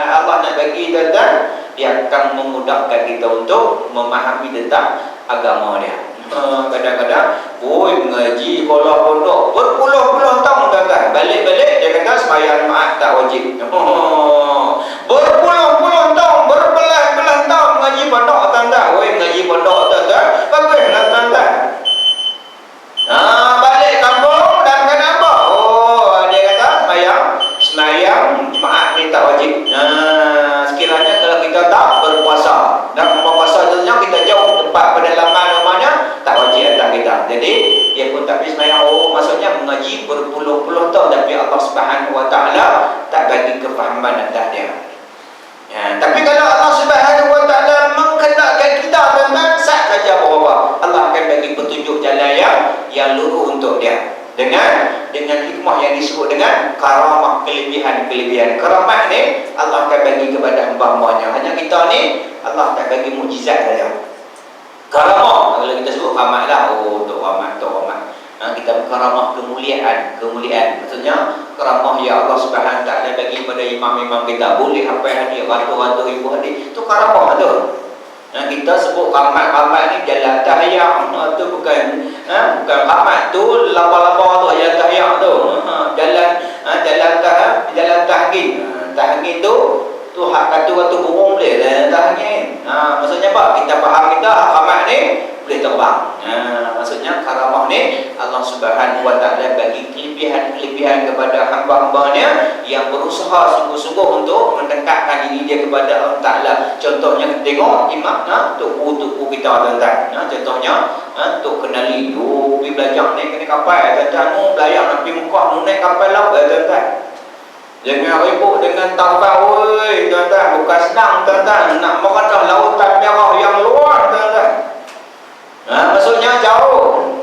Allah nak bagi tuan-tuan, dia akan memudahkan kita untuk memahami tentang agama dia. Kadang-kadang mengaji sekolah pondok berpuluh-puluh tahun tuan-tuan, balik-balik dia kata sembahyang Jumaat tak wajib. Berpuluh-puluh tahun, berbelas-belas tahun mengaji pondok tuan-tuan. Mengaji pondok tuan-tuan, baguslah tuan-tuan. Balik kampung dan kena apa? Dia kata sembahyang Jumaat ni tak wajib. Sekiranya kalau kita tak berpuasa, dan berpuasa tentunya kita jauh tempat pedalaman rumahnya, tak wajib atas kita. Jadi dia pun tak boleh sembahyang. Maksudnya mengaji berpuluh-puluh tahun, tapi Allah Subhanahu Wa Taala tak bagi kefahaman atas dia. Tapi kalau Allah Subhanahu Wa Taala menghendakkan kita tuan-tuan, sah saja bahawa Allah akan bagi petunjuk jalan yang lurus untuk dia, dengan hikmah yang disebut dengan karamah, kelebihan. Karamah ni Allah akan bagi kepada hamba-hambanya. Hanya kita ni Allah tak bagi mukjizat saja. Karamah, kalau kita sebut karamah lah, untuk rahmat. Kita karamah kemuliaan. Maksudnya karamah ya Allah Subhanahu Taala bagi pada imam-imam kita, boleh apa hadiah ratus-ratus ribu hadiah. Itu karamah tu. Kita sebut rahmat ni jalan tahiyah tu bukan rahmat tu laba-laba tu jalan tahiyah tu. Jalan tahgin tu hak kata waktu burung boleh tahgin. Maksudnya apa? Kita faham kita rahmat ni boleh terbang. Maksudnya karamah ni Allah Subhanahu Wa Taala bagi kelebihan kepada hamba-hambanya yang berusaha sungguh-sungguh untuk mendekatkan diri dia kepada Allah Ta'ala. Contohnya kita tengok imam, tuku kita tuan-tuan. Contohnya untuk kenali, pergi belajar naik kapal tuan-tuan, belajar nak pergi Mekah, naik kapal laut tuan-tuan. Jangan ribut dengan kapal, tuan-tuan, bukan senang tuan-tuan, nak merendah lautan merah yang luar tuan-tuan. Maksudnya jauh.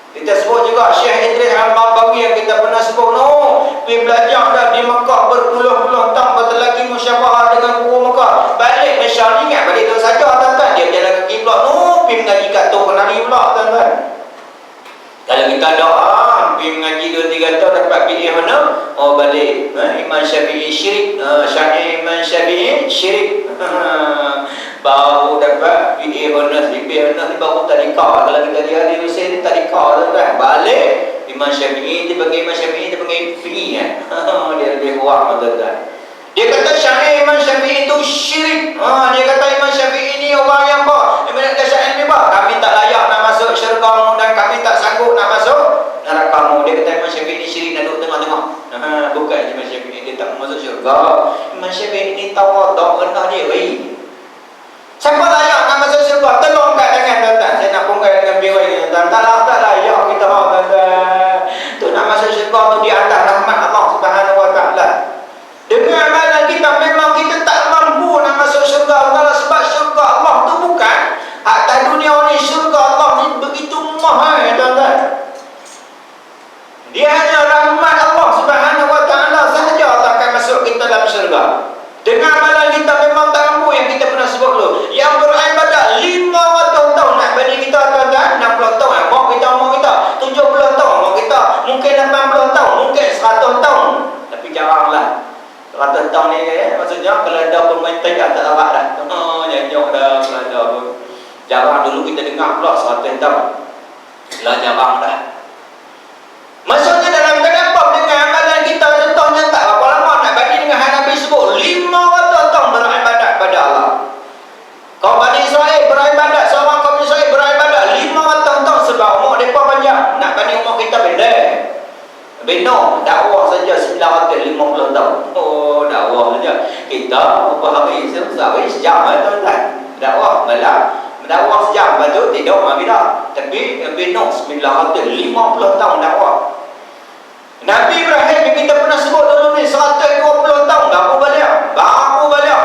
Kita sebut juga Syekh Idris Al-Marbawi yang kita pernah sebut, pergi belajar dah di Mekah berpuluh-puluh tahun, bertelaki musyawarah dengan guru Mekah. kata doa pergi mengaji 2-3 tahun dapat PA mana? Oh balik. Imam Syafi'i syirik. Imam Syafi'i syirik. Baru dapat PA honors. PA honors ni baru tadika. Kalau kita lihat di Malaysia ni tadika kan. Balik Imam Syafi'i, dia panggil Imam Syafi'i, dia panggil PA kan. Dia lebih kuat tuan-tuan. Dia kata Imam Syafi'i itu syirik. Dia kata Imam Syafi'i ni orang yang apa? Dia banyak dasar ilmu apa? Kami tak layak nak masuk syurga dan kami tak sanggup nak masuk neraka. Dia kata Imam Syafi'i ni syirik nak duduk tengah-tengah. Bukan Imam Syafi'i dia tak masuk syurga. Imam Syafi'i ni tawaduk rendah diri. Siapa layak nak masuk syurga? Tolong kat tangan tuan-tuan. Saya nak pungkai dengan biwai ni tuan-tuan. Tak layak kita tuan-tuan. Tu nak masuk syurga tu di atas rahmat Allah Subhanahu Wa Taala. Dengan amalan kita memang kita tak mampu nak masuk syurga Allah, sebab syurga Allah tu bukan atas dunia ni. Syurga Allah ni begitu mahal tuan-tuan. Dia hanya rahmat Allah Subhanahu Wa Taala sahaja Allah akan masuk kita dalam syurga. Dengan amalan kita memang tak mampu, yang kita pernah sebut dulu. Yang beribadat 500 tahun nak bagi kita tuan-tuan, 60 tahun mau kita 70 tahun mau kita, mungkin 80 tahun, mungkin 100 tahun. Tapi jaranglah 100 tahun ni maksudnya kalau ada pemain tajak tak dapat dah. Nyanyok dah kalau ada pun. Jarang dulu kita dengar pula 100 tahun. Lah jarang dah. Maksudnya dalam terdapat dengan amalan kita, contohnya tak berapa lama nak bagi dengan Nabi sebut 500 tahun beribadat pada Allah. Kaum Bani Israel beribadat, seorang kaum Israel beribadat 500 tahun sebab umur mereka panjang. Nak bagi umur kita pendek. Benar, dakwah saja 950 tahun. Oh, dakwah saja. Kita berapa hari sejam tuan-tuan. Dakwah malam, dakwah sejam, lepas tu tidur kita. Tapi benar 950 tahun dakwah. Nabi Ibrahim yang kita pernah sebut dulu ni 120 tahun baru balik.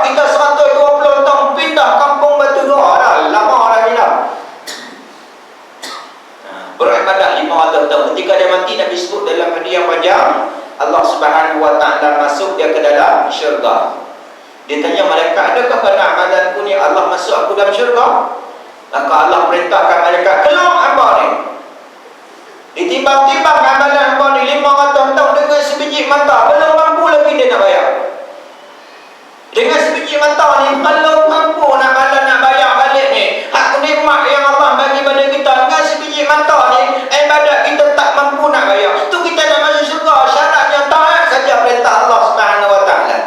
Kita 120 tahun pindah kampung Batu Dua dah. Lama dah kita. Beribadat 500 tahun. Ketika dia mati, Nabi sebut dalam hadis yang panjang, Allah Subhanahu Wa Taala masuk dia ke dalam syurga. Dia tanya malaikat, adakah kerana amalanku ni Allah masuk aku dalam syurga? Maka Allah perintahkan malaikat, keluar hamba ni. Ditimbang-timbang amalan hamba ni 500 tahun dengan sebiji mata, belum mampu lagi dia nak bayar. Dengan sebiji mata ni belum mampu nak bayar balik ni. Hak nikmat yang Allah bagi pada kita dengan sebiji mata ni, ibadat kita tak mampu nak bayar. Tu kita nak masuk syurga, syaratnya taat saja perintah Allah Subhanahu Wa Taala.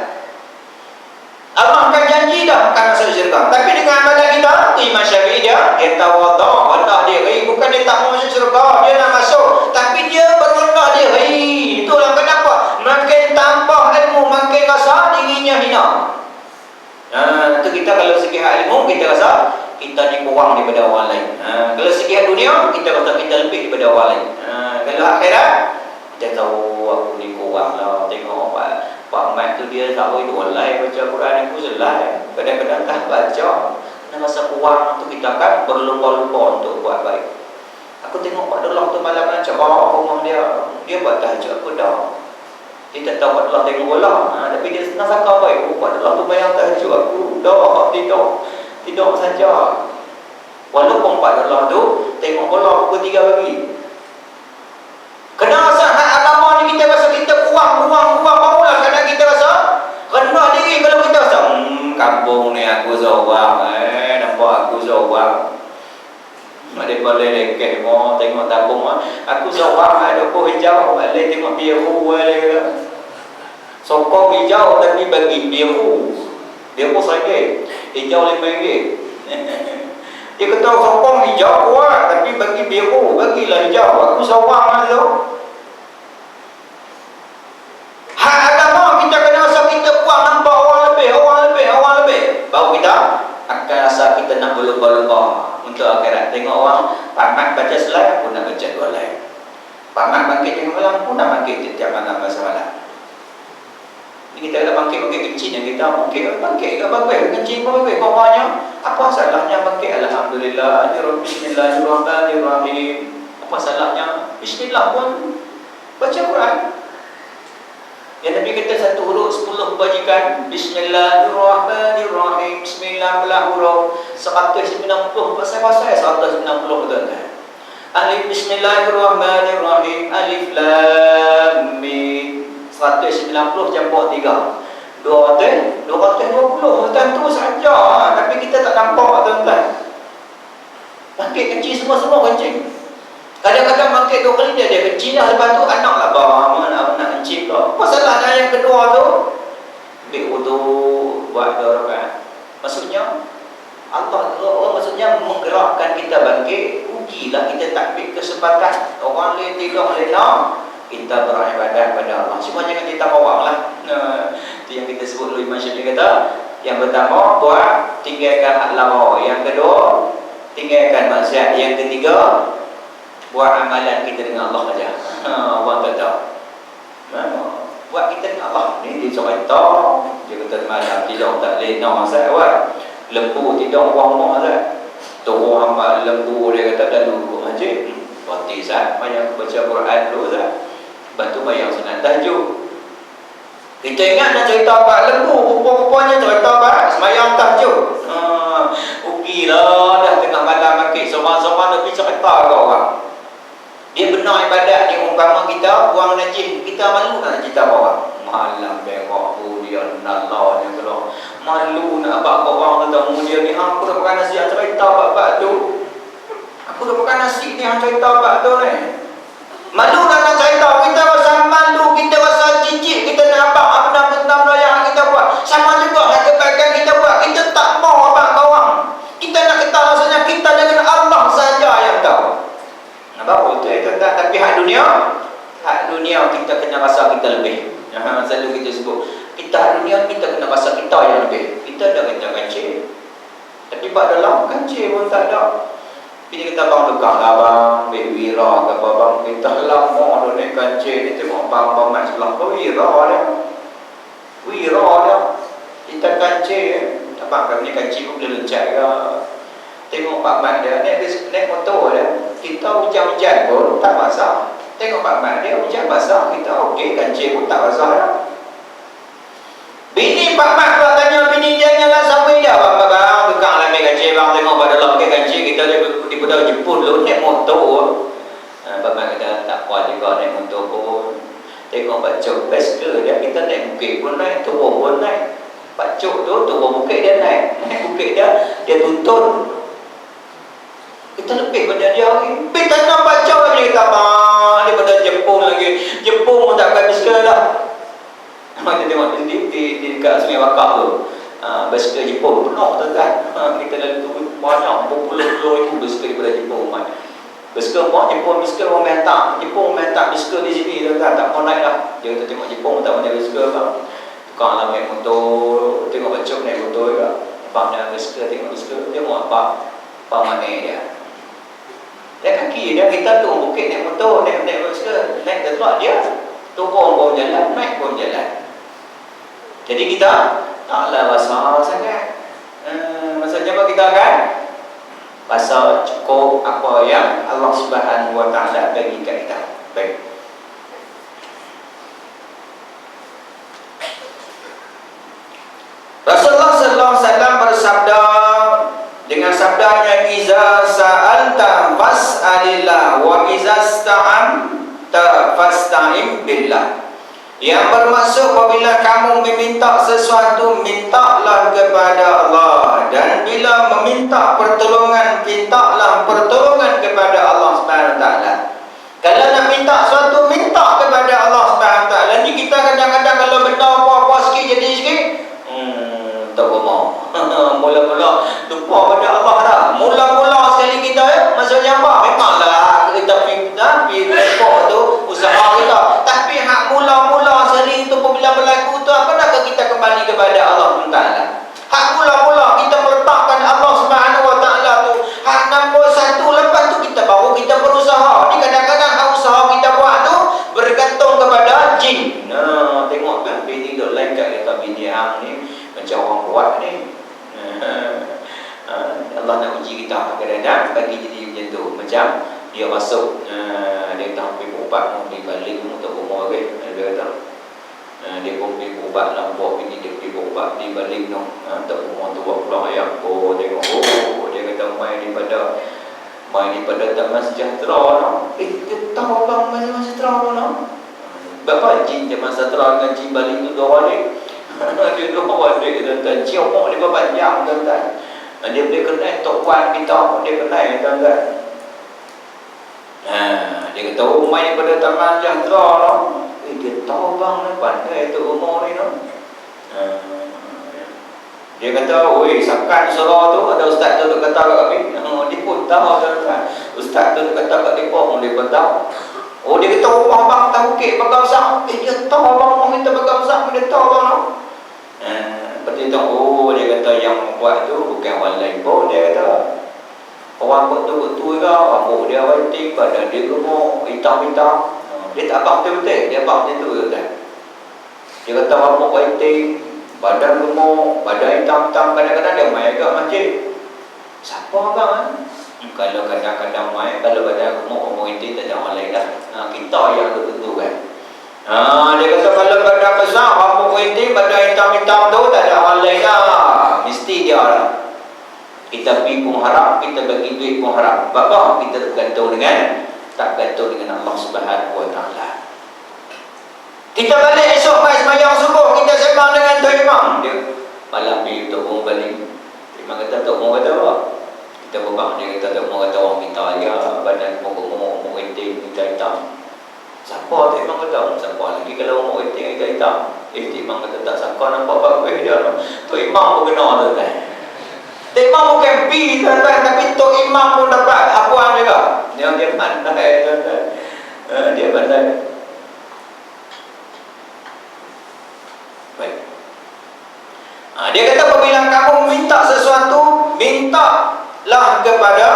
Allah akan janji dah akan masuk syurga. Tapi dengan amalan kita, Imam Syafi'i dia tawaduk, rendah diri. Bukan dia tak mau masuk syurga, dia nak masuk, tapi dia berendah diri. Itulah kenapa makin tambah ilmu, makin rasa dirinya hina. Itu kita kalau segi hak ilmu, kita rasa kita ni kurang daripada orang lain. Kalau segi hak dunia, kita rasa kita lebih daripada orang lain. Kalau akhirat, kita tahu aku ni kurang lah. Tengok Pak Mat tu dia tahu itu online baca Quran aku selai. Kadang-kadang tak baca. Kena rasa kurang tu, kita kan berlumba-lumba untuk buat baik. Aku tengok Pak Abdullah tu malam nak cerak rumah dia. Dia buat tahajud aku dah. Dia tak tahu Pak Abdullah tengok bola. Tapi dia senang sangka baik. Pak Abdullah tu bayang tahajud aku. Dah tidur saja. Walaupun Pak Abdullah tu tengok bola pukul 3 pagi. Kena rasa hak agama ni kita rasa kita kurang barulah kadang kita rasa rendah diri. Kalau kita rasa kampung ni aku seorang, nampak aku seorang. Ada boleh leket mau tengok tabung aku seorang ada pohon hijau, boleh tengok biru boleh. Sokong hijau tapi bagi biru. Biru RM1, hijau RM5. Dia kata sokong hijau kuat tapi bagi biru, bagilah hijau. Aku seorang tu. Hak agama kita kena rasa kita kuat, nampak orang lebih. Baru kita akan rasa kita nak berlumba-lumba untuk akhirat. Tengok orang Pak Mat baca selai, aku nak baca 2 lain. Pak Mat bangkit tengah malam, aku nak bangkit setiap malam masa malam. Ini kita ada bangkit kecil yang kita bangkit ke bagus, kecil pun bagus. Bawahnya apa salahnya bangkit alhamdulillah, bismillahirrahmanirrahim. Apa salahnya? Bismillah pun baca Quran. Yang Nabi kata satu huruf 10 kebajikan. Bismillahirrahmanirrahim. Bismillah belah huruf 190. Pasal 190 betul kan? Alif Bismillahirrahmanirrahim. Alif Lam Mim. 190 campur 3. 220 tentu saja. Tapi kita tak nampak tuan-tuan. Makin kecil semua kencing. Kadang-kadang makin 2 kali dia kecil dah. Lepas tu anak lah bawa nak kencing pula. Masalahnya yang kedua tu ambil wudu, buat 2 rakaat. Maksudnya Allah maksudnya menggerakkan kita bangkit. Rugilah kita tak ambil kesempatan. Orang lain tidur lena, kita beribadat pada Allah. Cuma jangan kita bawang lah. Itu yang kita sebut dulu Imam Syafi'i kata. Yang pertama, buat tinggalkan hak lara. Yang kedua, tinggalkan maksiat. Yang ketiga, buat amalan kita dengan Allah saja. Orang tak tahu. Buat kita dengan Allah. Ni dia cerita. Dia kata malam tidur tak lena saya buat. Lembu tidur orang-orang saya. Turun amal lembu dia kata dah dulu masjid. Berarti saya banyak baca Quran dulu saya. Lepas tu bayang sunat tahajud. Kita ingat nak cerita Pak lembu, rupa-rupanya cerita Pak semayang tahajud. Ugilah dah tengah malam makin sama-sama nak cerita ke orang. Dia benar ibadat dia umpama kita buang najis, kita malu nak cerita orang. Malam berak tu dia nallah dia kalau malu nak abang orang kata dia ni aku dah makan nasi yang cerita bab tu. Aku dah makan nasi ni yang cerita bab tu ni. Malu nak cerita, kita rasa malu, kita rasa jijik, kita nak abang apa benda yang kita buat. Sama juga nak kebaikan kita buat, kita tak mau abang kawan. Kita nak kata rasanya kita dengan Allah saja yang tahu. Baru tu tuan-tuan. Tapi hak dunia kita kena rasa kita lebih. Selalu kita sebut kita hak dunia kita kena rasa kita yang lebih. Kita dah kena kancil, tapi bak dalam kancil pun tak ada. Bila kita bang dekat lah bang, ambil wira ke apa bang, kita lama tu naik kancil ni tengok bang mat sebelah tu wira dia. Kita kancil abang kami ni kancil pun boleh lencak ke. Tengok Pak Mat dia naik motor dia. Kita hujan-hujan pun tak basah. Tengok Pak Mat dia hujan basah. Kita okey kancil pun tak basah dah. Bini Pak Mat pula tanya bini dia nyala sampai dia. Bang tukang lah ambil kancil bang. Tengok pada dalam pakai kancil. Kita di Pulau Jepun dulu naik motor. Pak Mat kata tak apa juga naik motor pun. Tengok Pak Cok bicycle dia. Kita naik bukit pun naik, turun pun naik. Pak Cok tu turun bukit dia naik. Naik bukit dia tuntun. Kita lebih pada dia lagi. Pergi tanam baca lagi kata abang. Dia pada Jepun lagi. Jepun pun tak pakai bisikal dah. Kita tengok di dekat Sungai Wakaf tu. Bisikal Jepun penuh tuan-tuan. Kita lalu banyak berpuluh-puluh ribu bisikal daripada Jepun. Bisikal pun Jepun, bisikal orang mentak. Jepun mentak bisikal di sini tuan-tuan. Tak mau naik lah. Dia kata tengok Jepun tak mau naik bisikal bang. Tukang lah naik motor. Tengok baca naik motor juga. Abang naik bisikal, tengok bisikal. Tengok apa mana dia. Dia kaki dia, kita turun bukit naik motor, naik bisikal, naik terlak dia, turun pun jalan, naik pun jalan. Jadi kita taklah basah sangat. Maksudnya apa kita akan basah cukup apa yang Allah Subhanahu Wa Taala bagi kat kita. Baik. Rasulullah sallallahu alaihi wasallam bersabda dengan sabdanya iza sa'alta fas'alillah wa iza sta'amta fasta'im billah. Yang bermaksud apabila kamu meminta sesuatu, mintalah kepada Allah, dan bila meminta pertolongan, mintalah pertolongan kepada Allah Subhanahu Wa Taala. Kalau nak minta sesuatu, minta kepada Allah Subhanahu Wa Taala. Ni kita kadang-kadang kalau benda apa-apa sikit jadi sikit, tak mau. Mula-mula lupa pada Allah dah. Mula-mula sekali kita maksudnya apa? Memanglah kita pergi rekod tu usaha kita. Tapi hak mula-mula sekali itu apabila berlaku tu apa nak kita kembali kepada Allah Taala. Hak mula-mula kita meletakkan Allah Subhanahu Wa Taala tu hak nombor 1, lepas tu kita baru kita berusaha. Ni kadang-kadang hak usaha kita buat tu bergantung kepada jin. Nah, tengok kan bini duk lain kat kata bini hang ni macam orang buat ni. Allah nak uji kita kadang-kadang bagi jadi macam tu. Macam dia masuk dia tak pergi berubat mau dibalik mau tak rumah lagi. Dia kata dia pun pergi berubat lah, bawa bini dia pergi berubat dibalik no. Tak rumah tu buat pulang ayam. Tengok dia kata mai daripada Main pada taman sejahtera no. Kita tahu bang taman sejahtera no. Bapa jin taman sejahtera dengan jin Bali tu dua walik. Dia dua walik tuan-tuan. Ciumok dia berpanjang tuan-tuan. Dia boleh kenal tok wan kita, dia kenal tuan-tuan. Dia kata main pada taman sejahtera no. Dia tahu bang ni pandai tu umur ni no. Dia kata, oi, sakan surah tu ada ustaz tu duk kata kat kami. Dia pun tahu tuan-tuan. Ustaz tu duk kata kat depa pun dia pun tahu. Oh, dia kata, abang tahu bukit bakal besar. Dia tahu abang mau kita bakal besar, dia tahu abang no. Berarti tu, dia kata yang buat tu bukan orang lain pun, dia kata. Orang buat tu betul ke, rambut dia wanting, badan dia gemuk, hitam-hitam. Dia tak abang betul-betul, dia abang macam tu tuan. Dia kata rambut wanting, badan gemuk, badan hitam-hitam, kadang-kadang dia main kat masjid. Siapa abang Kalau kadang-kadang main, kalau badan gemuk, orang itu tak ada orang lain dah. Kita yang tentu kan. Dia kata kalau badan besar, rambut hitam, badan hitam-hitam tu tak ada orang lain dah. Mesti dia lah. Kita pergi pun haram, kita bagi duit pun haram. Sebab kita bergantung dengan, tak bergantung dengan Allah Subhanahu Wa Taala. Kita balik esok mai sembahyang subuh, kita sembang dengan Tok Imam. Dia malam ni Tok Imam balik. Imam kata Tok Imam kata apa? Kita berbang, dia kata Tok Imam kata orang minta ya, badan gemuk, umur hitam, hitam. Siapa Tok Imam kata? Siapa lagi kalau umur hitam. Tok Imam kata tak sangka nampak bagus dia. Tok Imam pun kena tu kan. Tok Imam bukan pi tuan-tuan, tapi Tok Imam pun dapat apuan juga. Dia pandai tuan-tuan. Dia pandai. Baik. Dia kata apabila kamu minta sesuatu, mintalah kepada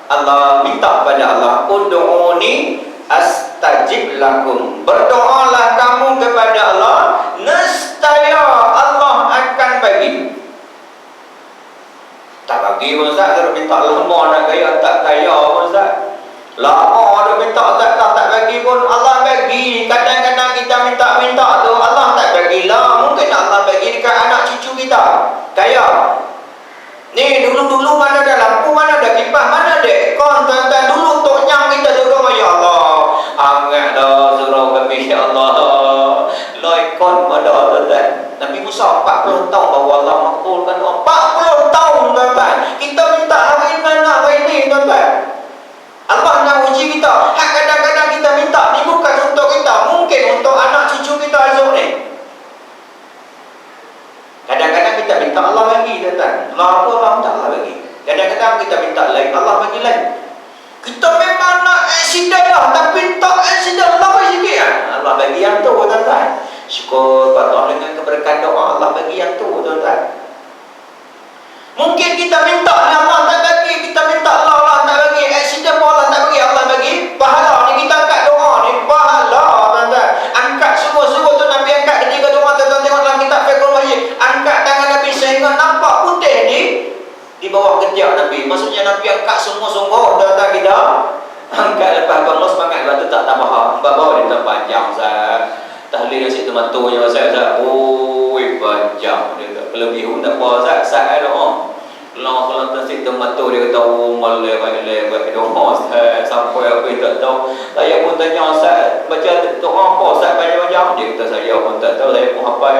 Allah, minta kepada Allah. Ud'uni astajib lakum. Berdoalah kamu kepada Allah, nescaya Allah akan bagi. Tak bagi pun Ustaz, kalau minta lama nak kaya, tak kaya pun Ustaz. Lama ada minta tak bagi pun Allah bagi. Kadang-kadang kita minta tu Allah tak bagilah. Mungkin Allah bagi dekat anak cucu kita. Kaya. Ni dulu-dulu mana ada lampu, mana ada kipas, mana ada aircon tuan-tuan. Dulu tok nyang kita dulu, ya Allah. Angat dah surau kami, ya Allah. Aircon ada tuan-tuan. Nabi Musa 40 tahun bahawa Allah makbulkan 40 tahun tuan-tuan. Kita minta hari mana hari ni tuan-tuan. Allah nak uji kita. Kadang-kadang kita minta ni bukan untuk kita, mungkin untuk anak cucu kita esok ni. Kadang-kadang kita minta Allah bagi tuan-tuan. Allah tak Allah bagi. Kadang-kadang kita minta lain, Allah bagi lain. Kita memang nak accident lah, tapi tak accident Allah bagi sikit lah. Allah bagi yang tu tuan-tuan. Syukur patut dengan keberkahan doa, Allah bagi yang tu tuan-tuan. Mungkin kita minta Allah tak bagi, kita minta Allah tak bagi, accident pun Allah tak bagi, Allah bagi pahala ni. Kita angkat doa ni, pahala tuan-tuan. Angkat semua-semua tu Nabi angkat ketika doa, tuan-tuan tengok dalam kitab Fiqhul Wahyi. Angkat tangan Nabi sehingga nampak putih di bawah ketiak Nabi. Maksudnya Nabi angkat sungguh-sungguh tuan-tuan. Kita angkat lepas bangun semangat, lepas tu tak tambah bawah dia tak panjang Ustaz. Tahlil nasi tomatonya Ustaz. Oi panjang dia tak kelebihan tak apa Ustaz. Ustaz doa. Kalau nasi tomato dia kata malai doa Ustaz. Sampai apa tak tahu. Saya pun tanya Ustaz, baca doa apa Ustaz banyak-banyak? Dia kata saya pun tak tahu, saya pun hafal.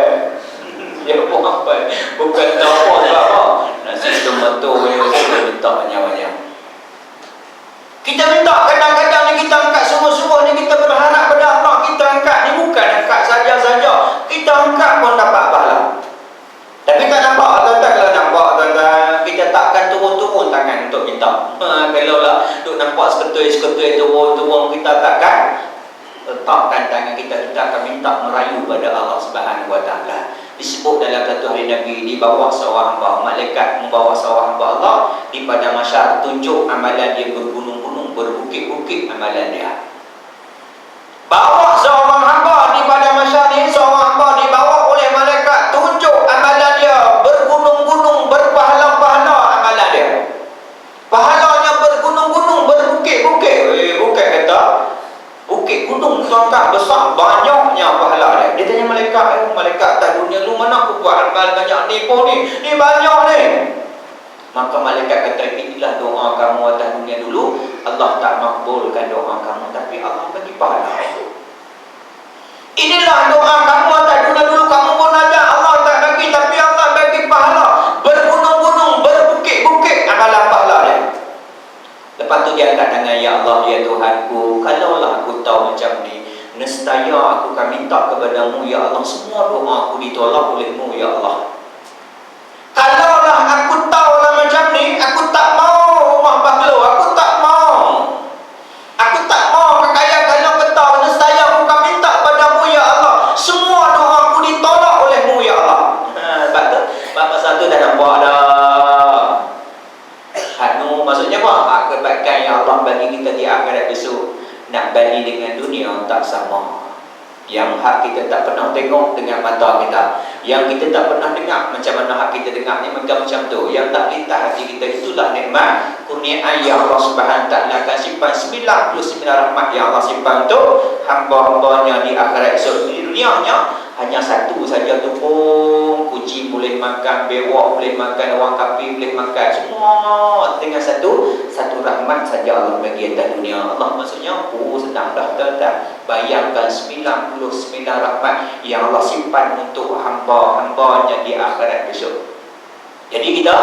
Dia pun hafal. Bukan tahu apa sebab apa. Nasi tomato ni Ustaz minta banyak-banyak. Kita minta kadang-kadang ni, kita angkat semua-semua ni, kita berharap pada Allah. Kita angkat ni bukan angkat saja-saja, kita angkat pun dapat pahala. Tapi tak nampak tuan-tuan. Kalau nampak tuan-tuan, kita takkan turun-turun tangan untuk minta. Kalau lah duk nampak seketui turun, kita takkan letakkan tangan kita akan minta merayu pada Allah Subhanahu Wa Taala. Disebut dalam satu hari Nabi, di bawah seorang hamba, malaikat membawa seorang hamba Allah di padang mahsyar, tunjuk amalan dia, bergunung-gunung, berbukit-bukit amalan dia. Bawa seorang hamba di padang mahsyar ni, seorang hamba dibawa oleh malaikat, tunjuk amalan dia, bergunung-gunung, berpahala-pahala amalan dia. Pahalanya bergunung-gunung, berbukit-bukit. Bukan kata bukit gunung tuan-tuan, besar, banyaknya pahala dia. Dia tanya malaikat, malaikat atas dunia lu mana aku buat amal banyak ni pun ni banyak ni. Maka malaikat kata, inilah doa kamu atas dunia dunia dulu, Allah tak makbulkan doa kamu, tapi Allah bagi pahala. Inilah doa kamu atas dunia dulu, kamu munajat Allah tak bagi, tapi Allah bagi pahala. Bergunung-gunung, berbukit-bukit amalan pahala dia. Lepas tu dia angkat tangan, ya Allah, ya Tuhanku, kalaulah aku tahu macam ni, nescaya aku akan minta kepadamu, ya Allah, semua doa aku ditolak olehmu, ya Allah. Kalaulah aku tahulah macam ni, aku tak mau rumah banglo, aku tak mau. Aku tak mau kekayaan, kalau aku tahu nescaya aku akan minta padamu, ya Allah, semua doa aku ditolak olehmu, ya Allah. Sebab tu, pasal tu dah nampak dah. Hanu maksudnya apa? Hak kebaikan yang Allah bagi kita di akhirat besok, nak bagi dengan dunia tak sama. Yang hak kita tak pernah tengok dengan mata kita, yang kita tak pernah dengar, macam mana hak kita dengar ni macam tu, yang tak lintas hati kita, itulah nikmat kurniaan yang Allah Subhanahu Taala akan simpan 99 rahmat yang Allah simpan tu hamba-hambanya di akhirat esok. Di dunianya hanya satu saja tu pun, kucing boleh makan, bewak boleh makan, orang kafir boleh makan, semua dengan satu rahmat saja Allah bagi atas dunia. Allah maksudnya, senang dah tuan-tuan. Bayangkan 99 rahmat yang Allah simpan untuk hamba-hambanya di akhirat besok. Jadi kita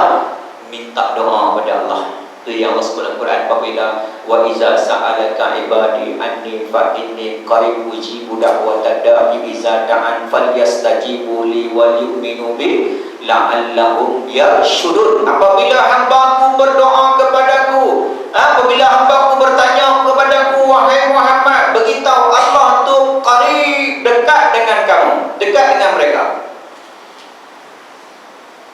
minta doa pada Allah. Itu yang Allah sebut dalam Quran, apabila wa iza sa'alaka ibadi anni fa inni qarib ujibu da'watad da'i iza da'an falyastajibu li wal yu'minu bi la'allahum yarshudun. Apabila hamba-Ku berdoa kepadaku, apabila hamba-Ku bertanya kepadaku, wahai Muhammad, beritahu Allah tu qarib, dekat dengan kamu, dekat dengan mereka.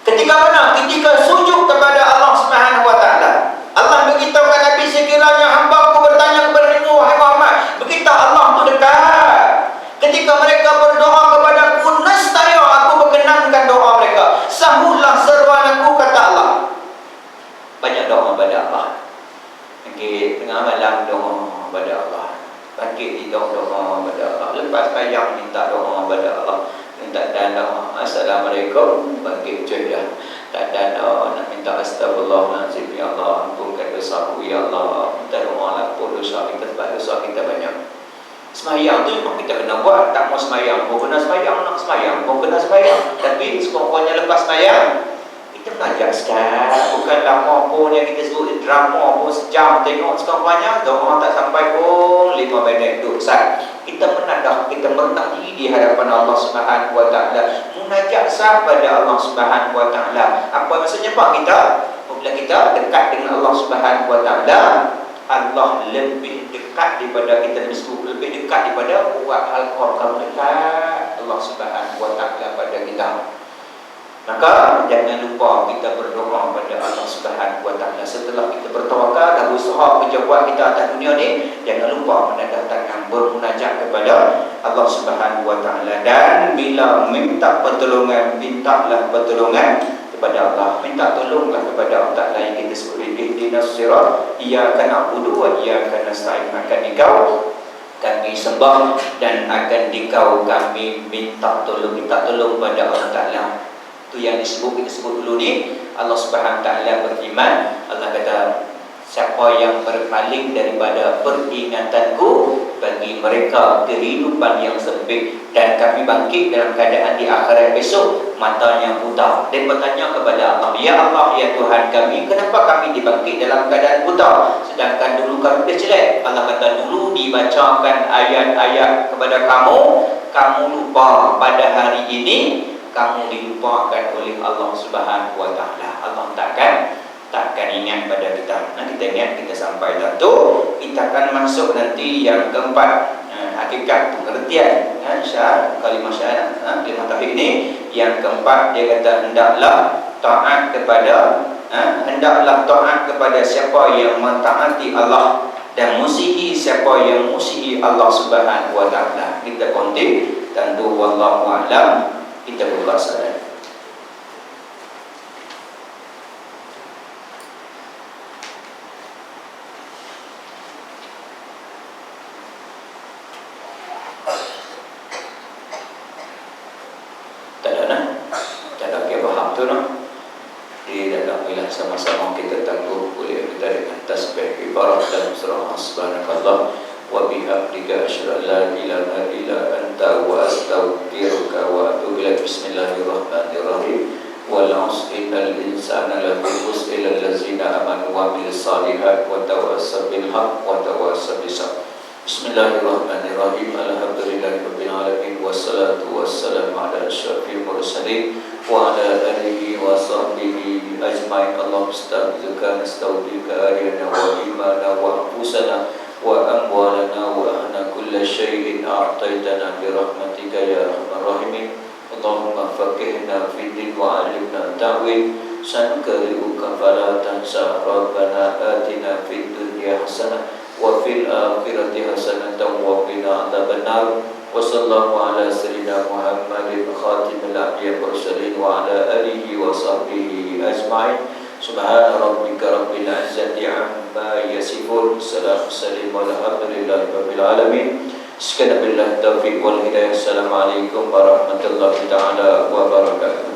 Ketika mana? Ketika sujud kepada Allah Subhanahu wa taala. Allah beritahukan Nabi, sekiranya hamba-Ku bertanya kepada-Mu, wahai Muhammad, beritahu Allah tu dekat. Ketika mereka berdoa kepada-Ku, nescaya Aku berkenankan doa mereka. Sahutlah seruan Aku, kata Allah. Banyak doa pada Allah. Bangkit tengah malam doa pada Allah. Bangkit tidur doa pada Allah. Lepas sembahyang minta doa pada Allah. Minta dana, Assalamualaikum, bangkit cedah. Tak dana, nak minta astagfirullahaladzim, ya Allah, ampunkan dosaku, ya Allah. Minta doa lah pun dosa kita, sebab dosa kita banyak. Semayang tu memang kita kena buat. Tak mau semayang pun kena semayang, nak semayang pun kena semayang. Tapi sekurang-kurangnya lepas semayang, kita belajar sekali. Bukan lama pun yang kita sebut drama pun sejam tengok, sekurang-kurangnya doa tak sampai pun 5 minit duduk sat. Kita menadah, kita merendah diri di hadapan Allah Subhanahu wa taala, munajat sah pada Allah Subhanahu wa taala. Apa maksudnya Pak? Kita apabila kita dekat dengan Allah Subhanahu wa taala, Allah lebih dekat daripada kita disebut, lebih dekat daripada buat hal kamu dekat Allah Subhanahu wa taala pada kita. Maka jangan lupa kita berdoa pada Allah Subhanahu wa taala. Setelah kita bertawakal dan berusaha kerja buat kita atas dunia ni, jangan lupa mendatangkan bermunajat kepada Allah Subhanahu wa taala. Dan bila minta pertolongan, mintalah pertolongan kepada Allah. Minta tolonglah kepada Allah Taala yang kita sebut ihdinas sirat, iyyaka na'budu wa iyyaka nasta'in. Akan dikau kami sembah dan akan dikau kami minta tolong pada Allah Taala. Itu yang kita sebut dulu ni. Allah Subhanahu taala beriman. Allah kata, siapa yang berpaling daripada peringatanku, bagi mereka kehidupan yang sempit, dan kami bangkit dalam keadaan di akhirat besok matanya buta. Dia bertanya kepada Allah, ya Allah, ya Tuhan kami, kenapa kami dibangkit dalam keadaan buta, sedangkan dulu kami dah jelek? Allah kata, dulu dibacakan ayat-ayat kepada kamu lupa. Pada hari ini kamu dilupakan oleh Allah Subhanahu wa taala. Allah takkan ingat pada kita. Nah, kita ingat, kita sampai satu, kita akan masuk nanti yang keempat, hakikat pengertian kalimah syahadat, kalimah tauhid ini. Yang keempat, dia kata hendaklah taat kepada siapa yang mentaati Allah, dan musihi siapa yang musihi Allah Subhanahu wa taala. Kita kontik, tentu wallahu a'lam. Kita buka salat. Tak ada ke faham tu no. Di dalam bilang sama-sama kita tangguh boleh kita dengan tasbih istighfar dan surah subhanakallah wa bihamdika asyhadu an la ilaha illa anta wa astaghfiruka wa atubu ilaik. Bismillahirrahmanirrahim. Wal 'asri innal insana lafi khusr illa allazina amanu wa 'amilus shalihat wa tawassaw bil haqq wa tawassaw bis sabr. Bismillahirrahmanirrahim. Alhamdulillahirabbil alamin wassalatu wassalamu ala asyrafil mursalin wa ala alihi wa sahbihi ajmain. Allahumma astaghfiruka nastaghfiruka aryana wa imana wa anfusana wa amwalana wa ahna kulla syai'in a'taitana bi rahmatika ya arhamar rahimin. Allahumma faqihna fid din wa 'allimna ta'wil sanqari'uka fala tansa. Rabbana atina fid dunya hasanah wa fil akhirati hasanatan wa qina adzabannar. Wa sallallahu ala sayyidina Muhammadin khatimil anbiya'i wal mursalin wa ala alihi wa sahbihi ajma'in. Subhana rabbika rabbil izzati amma yasifun. Assalamualaikum warahmatullahi wabarakatuh. Sekadar billah taufiq wal hidayah. Assalamualaikum warahmatullahi taala wabarakatuh.